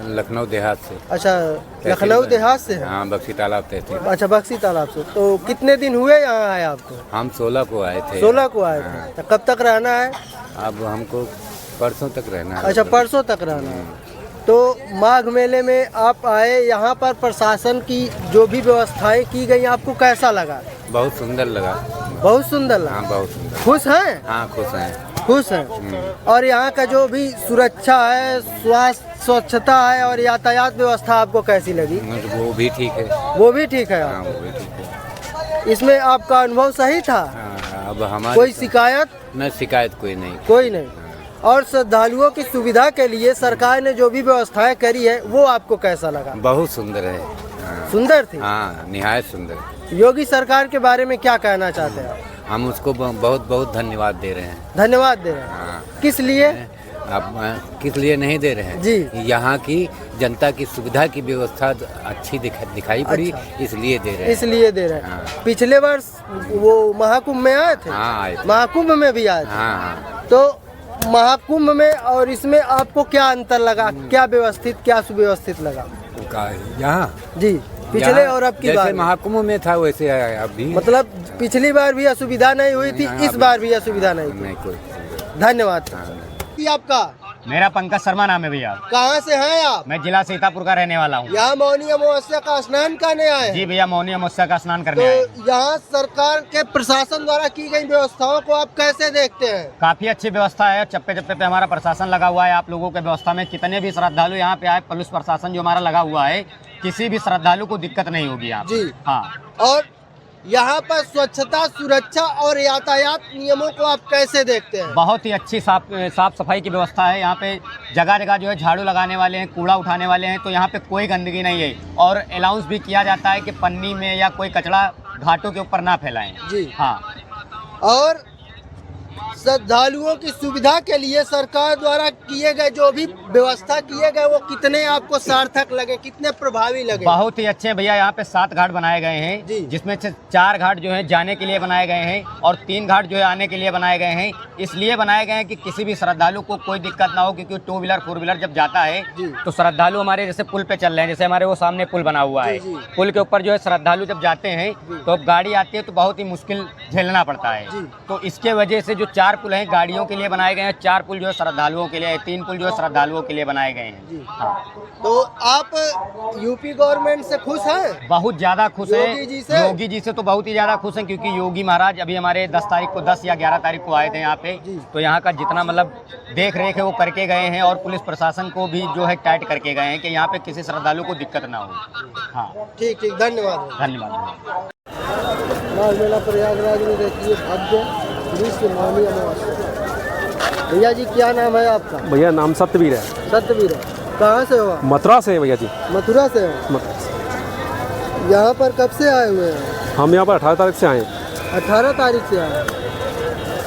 लखनऊ देहात से। अच्छा, लखनऊ देहात से हैं? हाँ, बक्सी तालाब तहसील। अच्छा, बक्सी तालाब से। तो कितने दिन हुए यहाँ आए आपको? हम 16 को आए थे। 16 को आए थे। तो कब तक रहना है? अब हमको परसों तक रहना है। अच्छा, परसों तक रहना है। तो माघ मेले में आप आए, यहाँ पर प्रशासन की जो भी व्यवस्थाएं की गई आपको कैसा लगा? बहुत सुंदर लगा। बहुत सुंदर लगा? हाँ, बहुत सुंदर। खुश हैं? हाँ, खुश हैं। खुश हैं। और यहाँ का जो भी सुरक्षा है, स्वास्थ्य स्वच्छता है और यातायात व्यवस्था आपको कैसी लगी? वो भी ठीक है। वो भी ठीक है? हाँ, वो भी ठीक है। इसमें आपका अनुभव सही था? हाँ, अब हमारे कोई शिकायत? न, शिकायत कोई नहीं। कोई नहीं। और श्रद्धालुओं की सुविधा के लिए सरकार ने जो भी व्यवस्थाएं करी है वो आपको कैसा लगा? बहुत सुंदर है। हाँ। सुंदर थी? हाँ, निहायत सुंदर। योगी सरकार के बारे में क्या कहना चाहते हैं? हम उसको बहुत बहुत धन्यवाद दे रहे हैं। धन्यवाद दे रहे हैं? हाँ। किस लिए? अब किस लिए नहीं दे रहे हैं जी, यहाँ की जनता की सुविधा की व्यवस्था अच्छी दिखाई पड़ी। अच्छा। इसलिए दे रहे हैं। इसलिए दे रहे हैं। हाँ। पिछले वर्ष वो महाकुंभ में आए थे? हाँ, आए थे। महाकुंभ में भी आए थे? हाँ। तो महाकुंभ में और इसमें आपको क्या अंतर लगा? क्या व्यवस्थित, क्या सुव्यवस्थित लगा यहाँ? जी, पिछले और अब की जैसे बार महाकुंभ में था वैसे अब भी। मतलब पिछली बार भी असुविधा नहीं हुई थी, इस बार भी असुविधा नहीं थी? नहीं, कोई। धन्यवाद। आपका? मेरा पंकज शर्मा नाम है भैया। कहाँ से हैं आप? मैं जिला सीतापुर का रहने वाला हूँ। यहाँ मौनी अमावस्या का स्नान करने आए? जी भैया, मौनी अमावस्या का स्नान करने आए। तो यहाँ सरकार के प्रशासन द्वारा की गई व्यवस्थाओं को आप कैसे देखते हैं? काफी अच्छी व्यवस्था है। चप्पे चप्पे पे हमारा प्रशासन लगा हुआ है। आप लोगों के व्यवस्था में कितने भी श्रद्धालु यहाँ पे आए, पुलिस प्रशासन जो हमारा लगा हुआ है, किसी भी श्रद्धालु को दिक्कत नहीं होगी यहाँ पे। जी हाँ। और यहाँ पर स्वच्छता, सुरक्षा और यातायात नियमों को आप कैसे देखते हैं? बहुत ही अच्छी साफ सफाई की व्यवस्था है यहाँ पे। जगह जगह जो है झाड़ू लगाने वाले हैं, कूड़ा उठाने वाले हैं, तो यहाँ पे कोई गंदगी नहीं है। और अलाउंस भी किया जाता है कि पन्नी में या कोई कचरा घाटों के ऊपर ना फैलाएं। जी हाँ। और श्रद्धालुओं की सुविधा के लिए सरकार द्वारा किए गए जो भी व्यवस्था किए गए वो कितने आपको सार्थक लगे, कितने प्रभावी लगे? बहुत ही अच्छे हैं भैया। यहाँ पे 7 घाट बनाए गए हैं, जिसमें से 4 घाट जो है जाने के लिए बनाए गए हैं और 3 घाट जो है आने के लिए बनाए गए हैं। इसलिए बनाए गए हैं कि किसी भी श्रद्धालु को कोई दिक्कत ना हो, क्योंकि 2 व्हीलर 4 व्हीलर जब जाता है तो श्रद्धालु हमारे जैसे पुल पे चल रहे हैं, जैसे हमारे वो सामने पुल बना हुआ है, पुल के ऊपर जो है श्रद्धालु जब जाते हैं तो अब गाड़ी आती है तो बहुत ही मुश्किल झेलना पड़ता है। तो इसके वजह से जो 4 पुल हैं गाड़ियों के लिए बनाए गए हैं, 4 पुल जो है श्रद्धालुओं के लिए, 3 पुल जो है श्रद्धालुओं के लिए बनाए गए हैं। हाँ। तो आप यूपी गवर्नमेंट से खुश हैं? बहुत ज्यादा खुश हैं। योगी जी से तो बहुत ही ज्यादा खुश हैं, क्योंकि योगी महाराज अभी हमारे 10 तारीख को 10 या 11 तारीख को आए थे यहाँ पे। तो यहाँ का जितना मतलब देख रेख है वो करके गए हैं और पुलिस प्रशासन को भी जो है टाइट करके गए हैं कि यहाँ पे किसी श्रद्धालु को दिक्कत ना हो। हाँ, ठीक ठीक, धन्यवाद। धन्यवाद। माघ मेला प्रयागराज में देखिए भव्य विश्व मौनी अमावस्या। भैया जी क्या नाम है आपका? भैया नाम सत्यवीर है। सत्यवीर है। कहाँ से हो? मथुरा से है भैया जी। मथुरा से हो? यहाँ पर कब से आए हुए हैं? हम यहाँ पर 18 तारीख से आए। 18 तारीख से आए।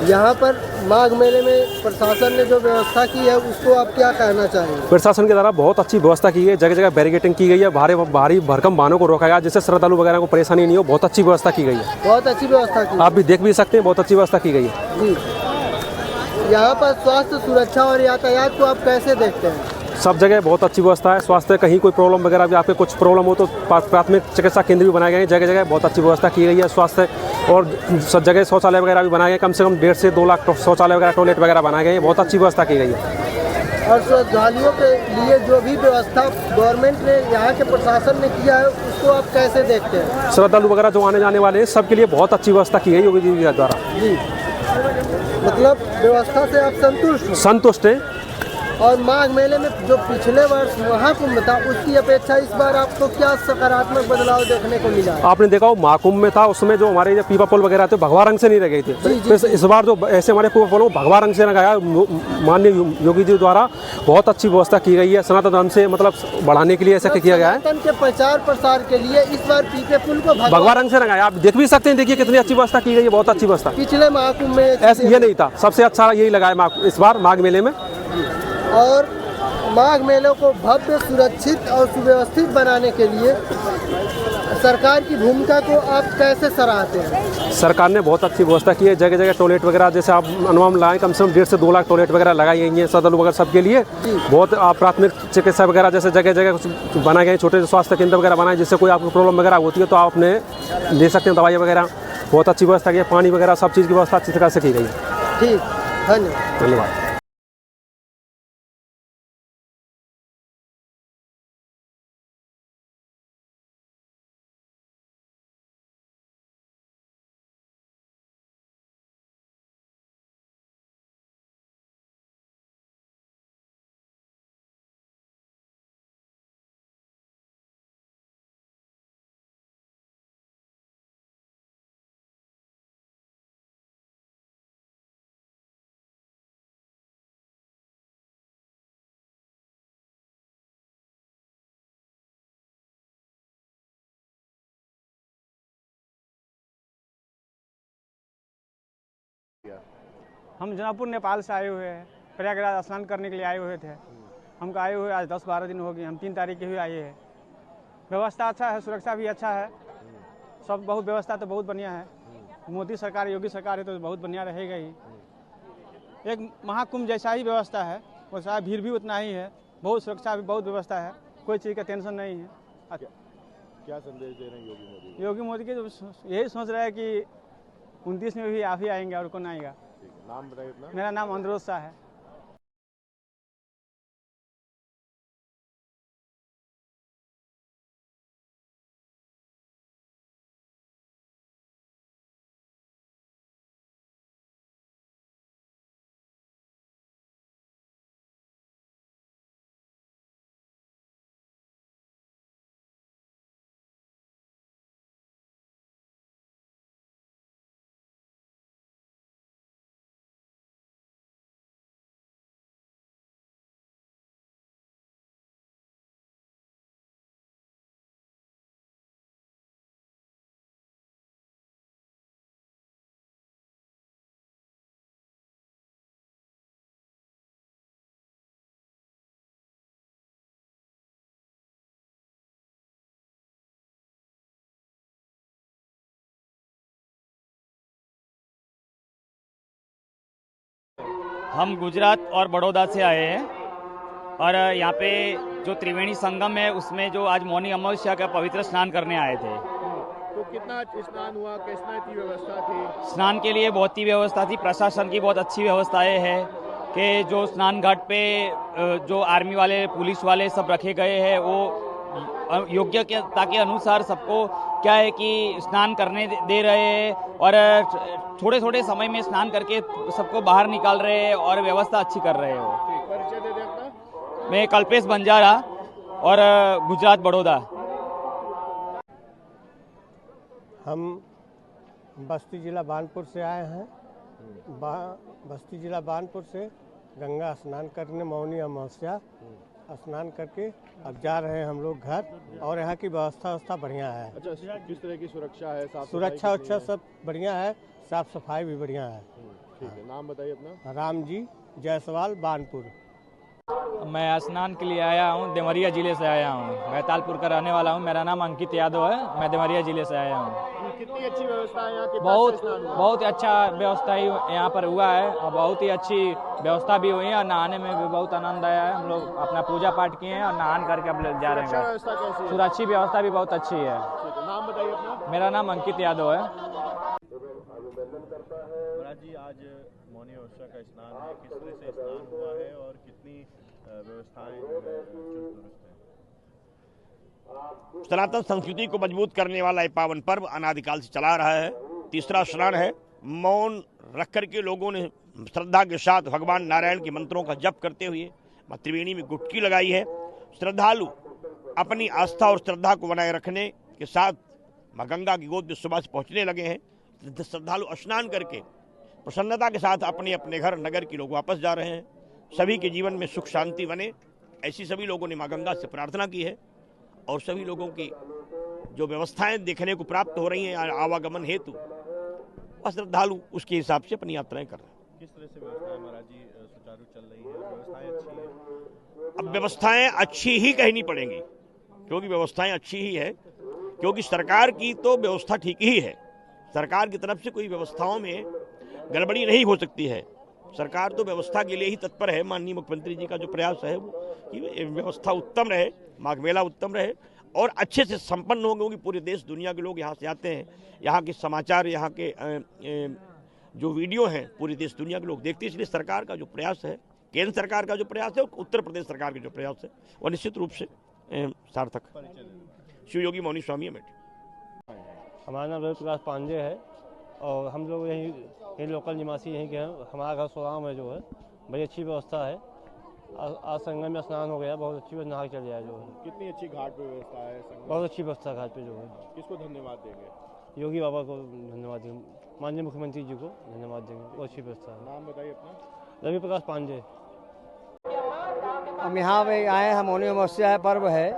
यहाँ पर माघ मेले में प्रशासन ने जो व्यवस्था की है उसको आप क्या कहना चाहेंगे? प्रशासन के द्वारा बहुत अच्छी व्यवस्था की है। जगह जगह बैरिकेडिंग की गई है, भारी भरकम वाहनों को रोका गया जिससे श्रद्धालु वगैरह को परेशानी नहीं हो। बहुत अच्छी व्यवस्था की गई है। बहुत अच्छी व्यवस्था की, आप भी देख भी सकते हैं, बहुत अच्छी व्यवस्था की गई है जी। यहाँ पर स्वास्थ्य, सुरक्षा और यातायात को आप कैसे देखते हैं? सब जगह बहुत अच्छी व्यवस्था है। स्वास्थ्य कहीं कोई प्रॉब्लम वगैरह भी आपके कुछ प्रॉब्लम हो तो प्राथमिक चिकित्सा केंद्र भी बनाए गए हैं। जगह जगह बहुत अच्छी व्यवस्था की गई है स्वास्थ्य, और सब जगह शौचालय वगैरह भी बनाए गए। कम से कम 1.5 से 2 लाख शौचालय वगैरह, टॉयलेट वगैरह बनाए गए हैं। बहुत अच्छी व्यवस्था की गई है। और श्रद्धालुओं के लिए जो भी व्यवस्था गवर्नमेंट ने, यहाँ के प्रशासन ने किया है उसको आप कैसे देखते हैं? श्रद्धालु वगैरह जो आने जाने वाले हैं सबके लिए बहुत अच्छी व्यवस्था की गई योगी जी के द्वारा। जी, मतलब व्यवस्था से आप संतुष्ट हैं? संतुष्ट हैं। और माघ मेले में जो पिछले वर्ष महाकुंभ था उसकी अपेक्षा इस बार आपको क्या सकारात्मक बदलाव देखने को मिला? आपने देखा हो महाकुंभ में था, उसमें जो हमारे पीपा पुल वगैरह थे भगवा रंग से नहीं रह गए थे। इस बार जो ऐसे हमारे पीपा पुल भगवा रंग से लगाया माननीय योगी जी द्वारा बहुत अच्छी व्यवस्था की गई है। सनातन धर्म से मतलब बढ़ाने के लिए ऐसा किया गया है। सनातन के प्रचार प्रसार के लिए इस बार पीपे पुल को भगवा रंग से लगाया। आप देख भी सकते हैं, देखिए कितनी अच्छी व्यवस्था की गई है। बहुत अच्छी व्यवस्था। पिछले महाकुंभ में ऐसा ये नहीं था, सबसे अच्छा यही लगाया इस बार माघ मेले में। और माघ मेलों को भव्य, सुरक्षित और सुव्यवस्थित बनाने के लिए सरकार की भूमिका को आप कैसे सराहते हैं? सरकार ने बहुत अच्छी व्यवस्था की है, जगह जगह टॉयलेट वगैरह, जैसे आप अनुमान लगाएं कम से कम 1.5 से 2 लाख टॉयलेट वगैरह लगाई गई हैं श्रद्धालु वगैरह सबके लिए। बहुत प्राथमिक चिकित्सा वगैरह जैसे जगह जगह कुछ बनाए गए, छोटे स्वास्थ्य केंद्र वगैरह बनाए, जिससे कोई आपको प्रॉब्लम वगैरह होती है तो आप अपने ले सकते हैं दवाई वगैरह। बहुत अच्छी व्यवस्था की है, पानी वगैरह सब चीज़ की व्यवस्था अच्छी तरह से की गई है। ठीक, धन्यवाद। हम जौनपुर नेपाल से आए हुए हैं, प्रयागराज स्नान करने के लिए आए हुए थे। हमको आए हुए आज 10-12 दिन हो गए, हम 3 तारीख के हुए आए हैं। व्यवस्था अच्छा है, सुरक्षा भी अच्छा है, सब बहुत व्यवस्था तो बहुत बढ़िया है। मोदी सरकार, योगी सरकार है तो बहुत बढ़िया रहेगा ही। एक महाकुंभ जैसा ही व्यवस्था है, वैसा भीड़ भी उतना ही है, बहुत सुरक्षा भी बहुत व्यवस्था है, कोई चीज़ का टेंशन नहीं है। क्या संदेश दे रहे हैं योगी मोदी? योगी मोदी के यही सोच रहे हैं कि 29 में भी आप ही आएंगे और कौन आएगा। नाम बताइए अपना। मेरा नाम अनुरोध शाह है। हम गुजरात और बड़ौदा से आए हैं और यहाँ पे जो त्रिवेणी संगम है उसमें जो आज मौनी अमावस्या का पवित्र स्नान करने आए थे। तो कितना स्नान हुआ, कितना की व्यवस्था थी? स्नान के लिए बहुत ही व्यवस्था थी, प्रशासन की बहुत अच्छी व्यवस्थाएं हैं कि जो स्नान घाट पे जो आर्मी वाले, पुलिस वाले सब रखे गए हैं, वो योग्यता के अनुसार सबको क्या है कि स्नान करने दे रहे हैं और थोड़े थोड़े समय में स्नान करके सबको बाहर निकाल रहे हैं और व्यवस्था अच्छी कर रहे हो। परिचय दे दें अपना। मैं कल्पेश बंजारा और गुजरात बड़ौदा। हम बस्ती जिला बानपुर से आए हैं। बस्ती जिला बानपुर से गंगा स्नान करने मौनी अमावस्या स्नान करके अब जा रहे हैं हम लोग घर, और यहाँ की व्यवस्था बढ़िया है। अच्छा, किस तरह की सुरक्षा है? सुरक्षा अच्छा सब बढ़िया है, साफ सफाई भी बढ़िया है। ठीक है, नाम बताइए अपना। राम जी जायसवाल बानपुर। मैं स्नान के लिए आया हूँ, देवरिया जिले से आया हूँ। बैतालपुर का रहने वाला हूँ। मेरा नाम अंकित यादव है, मैं देवरिया जिले से आया हूँ। कितनी अच्छी व्यवस्था है यहाँ की? बहुत अच्छा व्यवस्था ही यहाँ पर हुआ है और बहुत ही अच्छी व्यवस्था भी हुई है और नहाने में भी बहुत आनंद आया है। हम लोग अपना पूजा पाठ किए हैं और नहान करके अब जा रहे हैं। सुरक्षा व्यवस्था भी बहुत अच्छी है। नाम बताइए अपना। मेरा नाम अंकित यादव है। जी, आज मौनी अमावस्या का स्नान है, किस तरह से स्नान हुआ है और कितनी व्यवस्थाएं चुस्त दुरुस्त हैं? सनातन संस्कृति को मजबूत करने वाला ये पावन पर्व अनादिकाल से चला रहा है। तीसरा स्नान है। मौन रख करके लोगों ने श्रद्धा के साथ भगवान नारायण के मंत्रों का जप करते हुए मां त्रिवेणी में डुबकी लगाई है। श्रद्धालु अपनी आस्था और श्रद्धा को बनाए रखने के साथ मां गंगा की गोद में सुबह से पहुंचने लगे हैं। श्रद्धालु स्नान करके प्रसन्नता के साथ अपने अपने घर नगर के लोग वापस जा रहे हैं। सभी के जीवन में सुख शांति बने, ऐसी सभी लोगों ने मां गंगा से प्रार्थना की है और सभी लोगों की जो व्यवस्थाएं देखने को प्राप्त हो रही हैं आवागमन हेतु, वह श्रद्धालु उसके हिसाब से अपनी यात्राएं कर रहे हैं। किस तरह से व्यवस्थाएं महाराज जी सुचारू चल रही हैं? व्यवस्थाएं अच्छी हैं? अब व्यवस्थाएं अच्छी ही कहनी पड़ेंगी, क्योंकि व्यवस्थाएं अच्छी ही है, क्योंकि सरकार की तो व्यवस्था ठीक ही है। सरकार की तरफ से कोई व्यवस्थाओं में गड़बड़ी नहीं हो सकती है। सरकार तो व्यवस्था के लिए ही तत्पर है। माननीय मुख्यमंत्री जी का जो प्रयास है वो कि व्यवस्था उत्तम रहे, माघ मेला उत्तम रहे और अच्छे से संपन्न हो, क्योंकि पूरे देश दुनिया के लोग यहाँ से आते हैं। यहाँ के समाचार, यहाँ के जो वीडियो हैं पूरे देश दुनिया के लोग देखते हैं। इसलिए सरकार का जो प्रयास है, केंद्र सरकार का जो प्रयास है, उत्तर प्रदेश सरकार के जो प्रयास है, वो निश्चित रूप से सार्थक। शिव योगी मौनी स्वामी अमेठी। हमारा नाम रवि प्रकाश पांडे है और हम लोग यहीं लोकल निवासी यहीं के हैं। हमारा घर सोराव में जो है बड़ी अच्छी व्यवस्था है। आज संगम में स्नान हो गया, बहुत अच्छी नहा चल जाए जो है। कितनी अच्छी घाट पे व्यवस्था है? बहुत अच्छी व्यवस्था घाट पे जो है। किसको धन्यवाद देंगे? योगी बाबा को धन्यवाद देंगे, माननीय मुख्यमंत्री जी को धन्यवाद देंगे। बहुत अच्छी व्यवस्था है। नाम बताइए अपना। रवि प्रकाश पांडे। हम यहाँ पे आए हैं, मौनी अमावस्या है, पर्व है,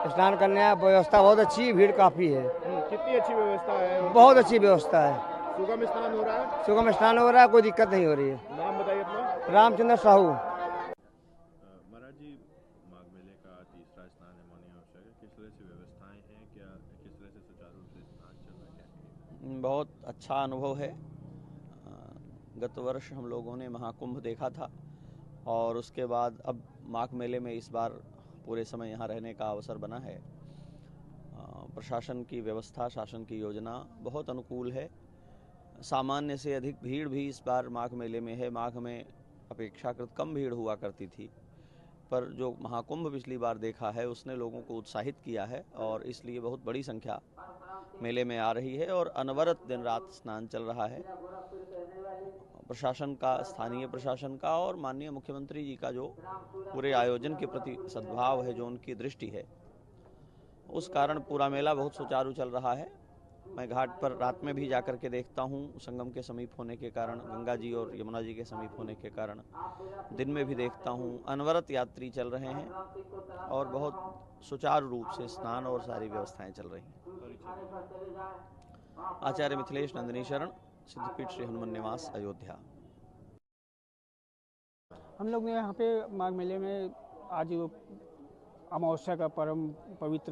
स्नान करने आए। व्यवस्था बहुत अच्छी, भीड़ काफ़ी है। कितनी अच्छी व्यवस्था है? बहुत अच्छी व्यवस्था है। सुगम स्नान हो रहा है? सुगम स्नान हो रहा है, कोई दिक्कत नहीं हो रही है। नाम बताइए अपना। रामचंद्र साहू। महाराज जी, माघ मेले का तीसरा स्नान है मौनी अमावस्या का। किस तरह से व्यवस्थाएं हैं? क्या किस तरह से सुचारू रूप से स्नान चल रहा है? बहुत अच्छा अनुभव है। गत वर्ष हम लोगों ने महाकुंभ देखा था और उसके बाद अब माघ मेले में इस बार पूरे समय यहाँ रहने का अवसर बना है। प्रशासन की व्यवस्था, शासन की योजना बहुत अनुकूल है। सामान्य से अधिक भीड़ भी इस बार माघ मेले में है। माघ में अपेक्षाकृत कम भीड़ हुआ करती थी, पर जो महाकुंभ पिछली बार देखा है उसने लोगों को उत्साहित किया है और इसलिए बहुत बड़ी संख्या मेले में आ रही है और अनवरत दिन रात स्नान चल रहा है। प्रशासन का, स्थानीय प्रशासन का और माननीय मुख्यमंत्री जी का जो पूरे आयोजन के प्रति सद्भाव है, जो उनकी दृष्टि है, उस कारण पूरा मेला बहुत सुचारू चल रहा है। मैं घाट पर रात में भी जाकर के देखता हूँ, संगम के समीप होने के कारण, गंगा जी और यमुना जी के समीप होने के कारण दिन में भी देखता हूँ। अनवरत यात्री चल रहे हैं और बहुत सुचारू रूप से स्नान और सारी व्यवस्थाएं चल रही हैं। आचार्य मिथिलेश नंदिनी शरण, सिद्धपीठ श्री हनुमान निवास, अयोध्या। हम लोग ने यहाँ पे माघ मेले में आज अमावस्या का परम पवित्र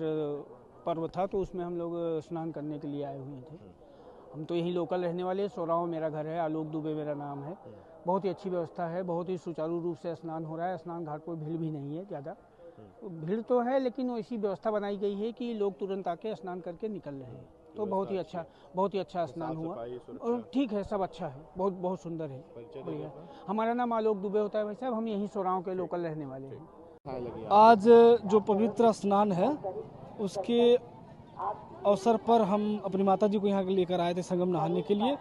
पर्व था, तो उसमें हम लोग स्नान करने के लिए आए हुए थे। हम तो यहीं लोकल रहने वाले, सोराव मेरा घर है, आलोक दुबे मेरा नाम है। बहुत ही अच्छी व्यवस्था है, बहुत ही सुचारू रूप से स्नान हो रहा है। स्नान घाट पर भीड़ भी नहीं है ज़्यादा, भीड़ तो है लेकिन ऐसी व्यवस्था बनाई गई है कि लोग तुरंत आके स्नान करके निकल रहे हैं। तो बहुत ही अच्छा स्नान हुआ और ठीक है, सब अच्छा है, बहुत सुंदर है, बढ़िया। हमारा नाम आलोक दुबे होता है भाई साहब, हम यहीं सोराव के लोकल रहने वाले हैं। आज जो पवित्र स्नान है उसके अवसर पर हम अपनी माता जी को यहाँ लेकर आए थे संगम नहाने के लिए।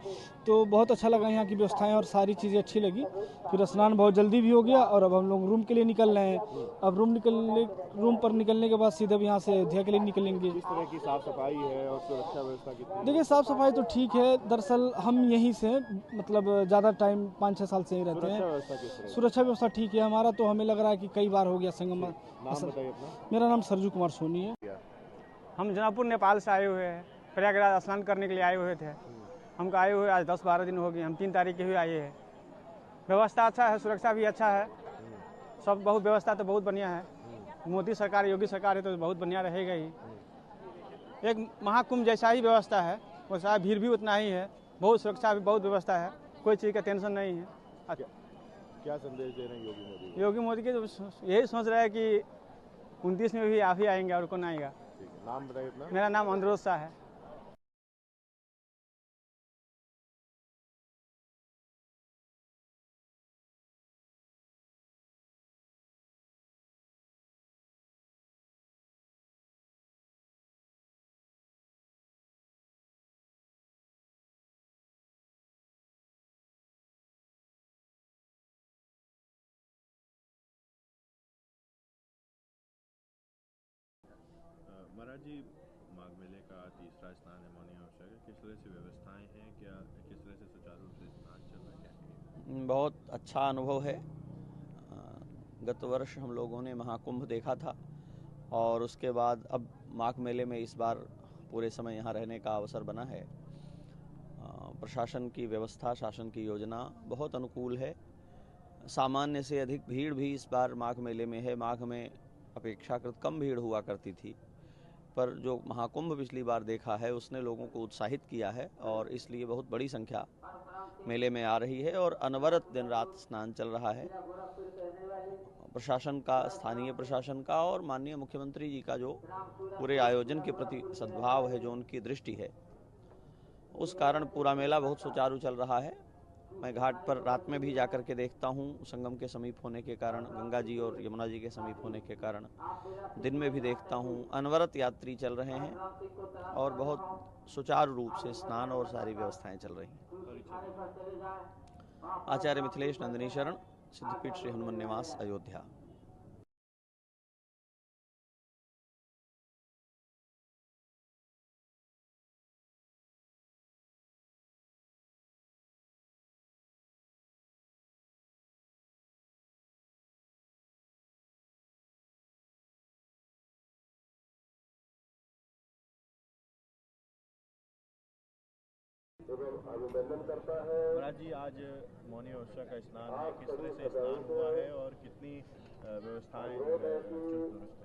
तो बहुत अच्छा लगा, यहाँ की व्यवस्थाएं और सारी चीज़ें अच्छी लगी। फिर स्नान बहुत जल्दी भी हो गया और अब हम लोग रूम के लिए निकल रहे हैं। अब रूम पर निकलने के बाद सीधे यहाँ से अयोध्या के लिए निकलेंगे। किस तरह की साफ सफाई है और सुरक्षा व्यवस्था कितनी? देखिए, साफ सफाई तो ठीक है। दरअसल हम यहीं से मतलब ज़्यादा टाइम 5-6 साल से ही रहते हैं। सुरक्षा व्यवस्था ठीक है हमारा, तो हमें लग रहा है कि कई बार हो गया संगम। मेरा नाम सरजू कुमार सोनी है। हम जौनपुर नेपाल से आए हुए हैं, प्रयागराज स्नान करने के लिए आए हुए थे। हमको आए हुए आज 10-12 दिन हो गए, हम 3 तारीख के हुए आए हैं। व्यवस्था अच्छा है, सुरक्षा भी अच्छा है, सब बहुत व्यवस्था तो बहुत बढ़िया है। मोदी सरकार, योगी सरकार है तो बहुत बढ़िया रहेगा ही। एक महाकुंभ जैसा ही व्यवस्था है, वैसा भीड़ भी उतना ही है, बहुत सुरक्षा भी, बहुत व्यवस्था है, कोई चीज़ का टेंशन नहीं है। क्या संदेश दे रहे हैं योगी मोदी? योगी मोदी के यही सोच रहे हैं कि 29 में भी आप ही आएंगे और कौन आएगा। नाम बताइए अपना। मेरा नाम अनुरोध शाह है। महाराज जी, माघ मेले का तीसरा स्नान है मौनी अमावस्या का। किस तरह से व्यवस्थाएं हैं? क्या किस तरह से सुचारू रूप से स्नान चल रहा है? बहुत अच्छा अनुभव है। गत वर्ष हम लोगों ने महाकुंभ देखा था और उसके बाद अब माघ मेले में इस बार पूरे समय यहाँ रहने का अवसर बना है। प्रशासन की व्यवस्था, शासन की योजना बहुत अनुकूल है। सामान्य से अधिक भीड़ भी इस बार माघ मेले में है। माघ में अपेक्षाकृत कम भीड़ हुआ करती थी, पर जो महाकुंभ पिछली बार देखा है उसने लोगों को उत्साहित किया है और इसलिए बहुत बड़ी संख्या मेले में आ रही है और अनवरत दिन रात स्नान चल रहा है। प्रशासन का, स्थानीय प्रशासन का और माननीय मुख्यमंत्री जी का जो पूरे आयोजन के प्रति सद्भाव है, जो उनकी दृष्टि है, उस कारण पूरा मेला बहुत सुचारू चल रहा है। मैं घाट पर रात में भी जाकर के देखता हूँ, संगम के समीप होने के कारण, गंगा जी और यमुना जी के समीप होने के कारण दिन में भी देखता हूँ। अनवरत यात्री चल रहे हैं और बहुत सुचारू रूप से स्नान और सारी व्यवस्थाएं चल रही हैं। आचार्य मिथिलेश नंदिनी शरण, सिद्धपीठ श्री हनुमान निवास, अयोध्या। महाराज जी, आज मौनी अमावस्या का स्नान है, किस तरह से स्नान हुआ है और कितनी व्यवस्थाएं चुस्त दुरुस्त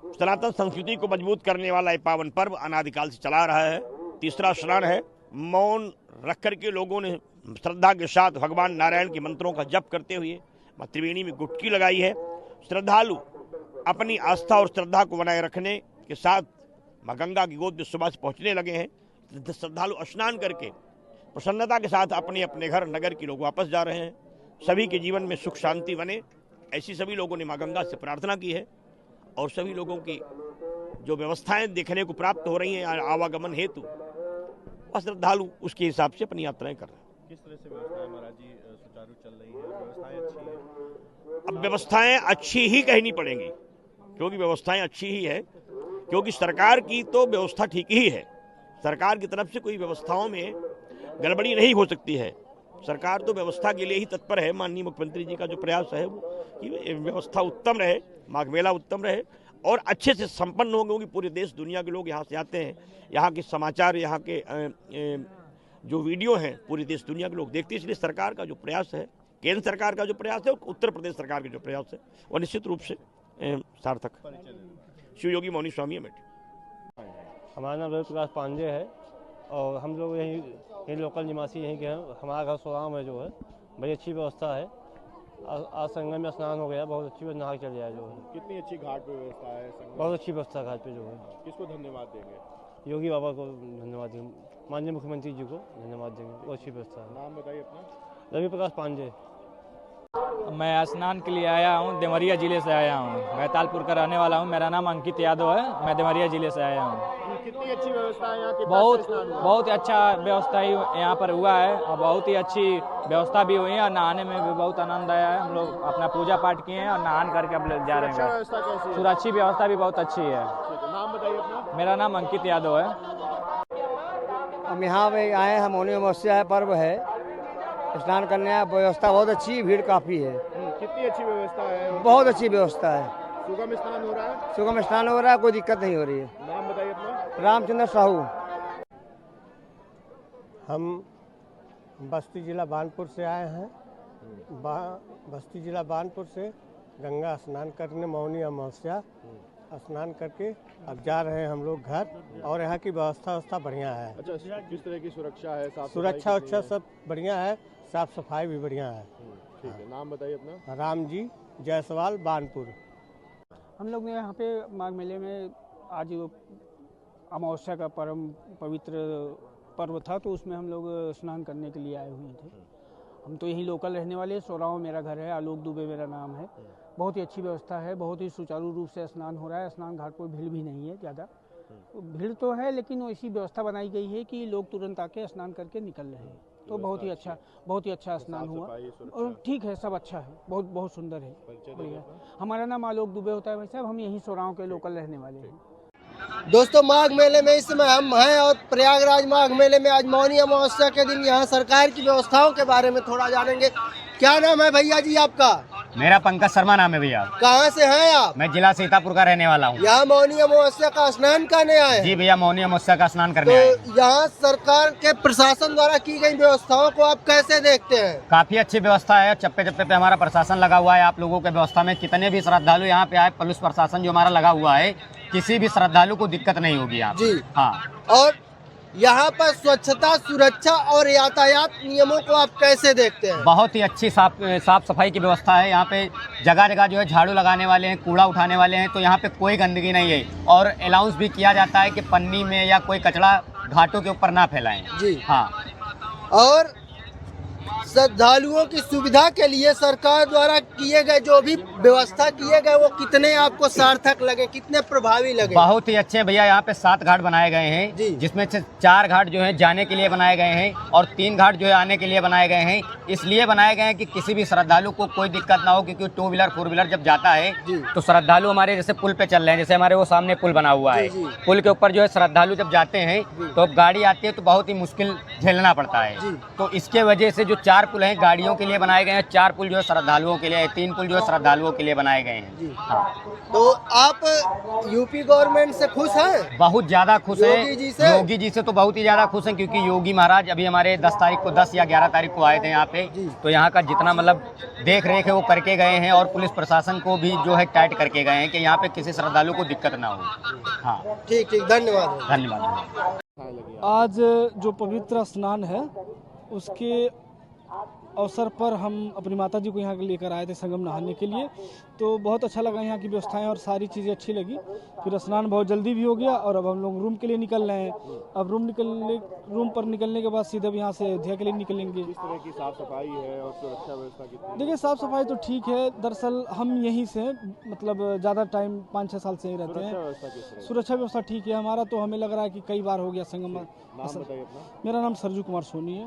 हैं? सनातन संस्कृति को मजबूत करने वाला ये पावन पर्व अनादिकाल से चला रहा है। तीसरा स्नान है। मौन रख करके लोगों ने श्रद्धा के साथ भगवान नारायण के मंत्रों का जप करते हुए माँ त्रिवेणी में डुबकी लगाई है। श्रद्धालु अपनी आस्था और श्रद्धा को बनाए रखने के साथ माँ गंगा की गोद में सुबह से पहुँचने लगे हैं। श्रद्धालु स्नान करके प्रसन्नता के साथ अपने अपने घर, नगर के लोग वापस जा रहे हैं। सभी के जीवन में सुख शांति बने, ऐसी सभी लोगों ने माँ गंगा से प्रार्थना की है और सभी लोगों की जो व्यवस्थाएं देखने को प्राप्त हो रही हैं आवागमन हेतु, और श्रद्धालु उसके हिसाब से अपनी यात्राएं कर रहे हैं। किस तरह से व्यवस्थाएं महाराज जी सुचारू चल रही हैं? व्यवस्थाएं अच्छी हैं? अब व्यवस्थाएं अच्छी ही कहनी पड़ेंगी, क्योंकि व्यवस्थाएं अच्छी ही है, क्योंकि सरकार की तो व्यवस्था ठीक ही है। सरकार की तरफ से कोई व्यवस्थाओं में गड़बड़ी नहीं हो सकती है। सरकार तो व्यवस्था के लिए ही तत्पर है। माननीय मुख्यमंत्री जी का जो प्रयास है वो कि व्यवस्था उत्तम रहे, माघ मेला उत्तम रहे और अच्छे से संपन्न हो, क्योंकि पूरे देश दुनिया के लोग यहाँ से आते हैं। यहाँ के समाचार, यहाँ के जो वीडियो हैं पूरे देश दुनिया के लोग देखते हैं। इसलिए सरकार का जो प्रयास है, केंद्र सरकार का जो प्रयास है, उत्तर प्रदेश सरकार के जो प्रयास है, वो निश्चित रूप से सार्थक। शिव योगी मौनी स्वामी अमेठी। हमारा नाम रवि प्रकाश पांडे है और हम लोग यहीं लोकल निवासी यहीं के हैं। हमारा घर सोराम है जो है, बड़ी अच्छी व्यवस्था है। आज संगम में स्नान हो गया, बहुत अच्छी नहा चल गया जो है। कितनी अच्छी घाट पे व्यवस्था है? बहुत अच्छी व्यवस्था घाट पे जो है। किसको धन्यवाद देंगे? योगी बाबा को धन्यवाद देंगे, माननीय मुख्यमंत्री जी को धन्यवाद देंगे। बहुत अच्छी व्यवस्था है। नाम बताइए अपना। रवि प्रकाश पांडे। मैं स्नान के लिए आया हूँ, देवरिया जिले से आया हूँ। मैं तालपुर का रहने वाला हूँ। मेरा नाम अंकित यादव है। मैं देवरिया जिले से आया हूँ। कितनी अच्छी व्यवस्था है यहाँ की? बहुत अच्छा व्यवस्था ही यहाँ पर हुआ है और बहुत ही अच्छी व्यवस्था भी हुई है और नहाने में भी बहुत आनंद आया है। हम लोग अपना पूजा पाठ किए हैं और नहान करके अब जा रहे हैं। सुरक्षा व्यवस्था भी बहुत अच्छी है। नाम बताइए अपना। मेरा नाम अंकित यादव है। हम यहाँ पे आए हैं, मौनी अमावस्या पर्व है, स्नान करने आए। व्यवस्था बहुत अच्छी, भीड़ काफ़ी है। कितनी अच्छी व्यवस्था है? बहुत अच्छी व्यवस्था है। सुगम स्नान हो रहा है? सुगम स्नान हो रहा है, कोई दिक्कत नहीं हो रही है। नाम बताइए अपना। रामचंद्र साहू। हम बस्ती जिला बानपुर से आए हैं। बस्ती जिला बानपुर से गंगा स्नान करने मौनी अमावस्या स्नान करके अब जा रहे हैं हम लोग घर। और यहाँ की व्यवस्था बढ़िया है। अच्छा, किस तरह की सुरक्षा है? सुरक्षा उच्छा सब बढ़िया है, साफ सफाई भी बढ़िया है। ठीक है। नाम बताइए अपना। राम जी जायसवाल, बानपुर। हम लोग यहाँ पे माघ मेले में आज अमावस्या का परम पवित्र पर्व था, तो उसमें हम लोग स्नान करने के लिए आए हुए थे। हम तो यहीं लोकल रहने वाले, सोराव मेरा घर है, आलोक दुबे मेरा नाम है। बहुत ही अच्छी व्यवस्था है, बहुत ही सुचारू रूप से स्नान हो रहा है। स्नान घाट पर भीड़ भी नहीं है ज़्यादा। भीड़ तो है लेकिन ऐसी व्यवस्था बनाई गई है कि लोग तुरंत आके स्नान करके निकल रहे हैं। तो बहुत ही अच्छा स्नान हुआ और ठीक है, सब अच्छा है, बहुत सुंदर है, बढ़िया। हमारा नाम आलोक दुबे होता है भाई साहब। हम यहीं सोराव के लोकल रहने वाले हैं। दोस्तों, माघ मेले में इस समय हम हैं और प्रयागराज माघ मेले में आज मौनी अमावस्या के दिन यहाँ सरकार की व्यवस्थाओं के बारे में थोड़ा जानेंगे। क्या नाम है भैया जी आपका? मेरा पंकज शर्मा नाम है भैया। कहाँ से हैं आप? मैं जिला सीतापुर का रहने वाला हूँ। यहाँ मौनी अमावस्या का स्नान करने आए हैं? जी भैया, मौनी अमावस्या का स्नान करने तो आए हैं। यहाँ सरकार के प्रशासन द्वारा की गई व्यवस्थाओं को आप कैसे देखते हैं? काफी अच्छी व्यवस्था है, चप्पे चप्पे पे हमारा प्रशासन लगा हुआ है। आप लोगों के व्यवस्था में कितने भी श्रद्धालु यहाँ पे आए, पुलिस प्रशासन जो हमारा लगा हुआ है, किसी भी श्रद्धालु को दिक्कत नहीं होगी यहाँ जी हाँ। और यहाँ पर स्वच्छता, सुरक्षा और यातायात नियमों को आप कैसे देखते हैं? बहुत ही अच्छी साफ सफाई की व्यवस्था है यहाँ पे। जगह जगह जो है झाड़ू लगाने वाले हैं, कूड़ा उठाने वाले हैं, तो यहाँ पे कोई गंदगी नहीं है। और अलाउंस भी किया जाता है कि पन्नी में या कोई कचरा घाटों के ऊपर ना फैलाएं। जी हाँ। और श्रद्धालुओं की सुविधा के लिए सरकार द्वारा किए गए जो भी व्यवस्था किए गए वो कितने आपको सार्थक लगे, कितने प्रभावी लगे? बहुत ही अच्छे भैया। यहाँ पे 7 घाट बनाए गए हैं, जिसमें से 4 घाट जो है जाने के लिए बनाए गए हैं और 3 घाट जो है आने के लिए बनाए गए हैं। इसलिए बनाए गए हैं कि किसी भी श्रद्धालु को कोई दिक्कत ना हो, क्योंकि 2 व्हीलर 4 व्हीलर जब जाता है तो श्रद्धालु हमारे जैसे पुल पे चल रहे हैं, जैसे हमारे वो सामने पुल बना हुआ है, पुल के ऊपर जो है श्रद्धालु जब जाते हैं तो अब गाड़ी आती है तो बहुत ही मुश्किल झेलना पड़ता है। तो इसके वजह से जो 4 पुल हैं गाड़ियों के लिए बनाए गए हैं, 4 पुल जो है श्रद्धालुओं के लिए, 3 पुल जो है श्रद्धालुओं के लिए बनाए गए हैं। हाँ। तो आप यूपी गवर्नमेंट से खुश हैं? बहुत ज्यादा खुश है। योगी जी से तो बहुत ही ज्यादा खुश हैं, क्योंकि योगी महाराज अभी हमारे 10 तारीख को 10 या 11 तारीख को आए थे यहाँ पे, तो यहाँ का जितना मतलब देख रेख है वो करके गए हैं और पुलिस प्रशासन को भी जो है टाइट करके गए हैं कि यहाँ पे किसी श्रद्धालु को दिक्कत ना हो। हाँ ठीक ठीक, धन्यवाद। धन्यवाद। आज जो पवित्र स्नान है उसके अवसर पर हम अपनी माता जी को यहाँ लेकर आए थे संगम नहाने के लिए, तो बहुत अच्छा लगा यहाँ की व्यवस्थाएं और सारी चीज़ें अच्छी लगी। फिर स्नान बहुत जल्दी भी हो गया और अब हम लोग रूम के लिए निकल रहे हैं। अब रूम पर निकलने के बाद सीधे यहाँ से अयोध्या के लिए निकलेंगे। किस तरह की साफ सफाई है और सुरक्षा व्यवस्था कितनी? देखिए साफ सफाई तो ठीक है, दरअसल हम यहीं से मतलब ज़्यादा टाइम 5-6 साल से ही रहते हैं। सुरक्षा व्यवस्था ठीक है हमारा, तो हमें लग रहा है कि कई बार हो गया संगम। नाम बताइए अपना। मेरा नाम सरजू कुमार सोनी है।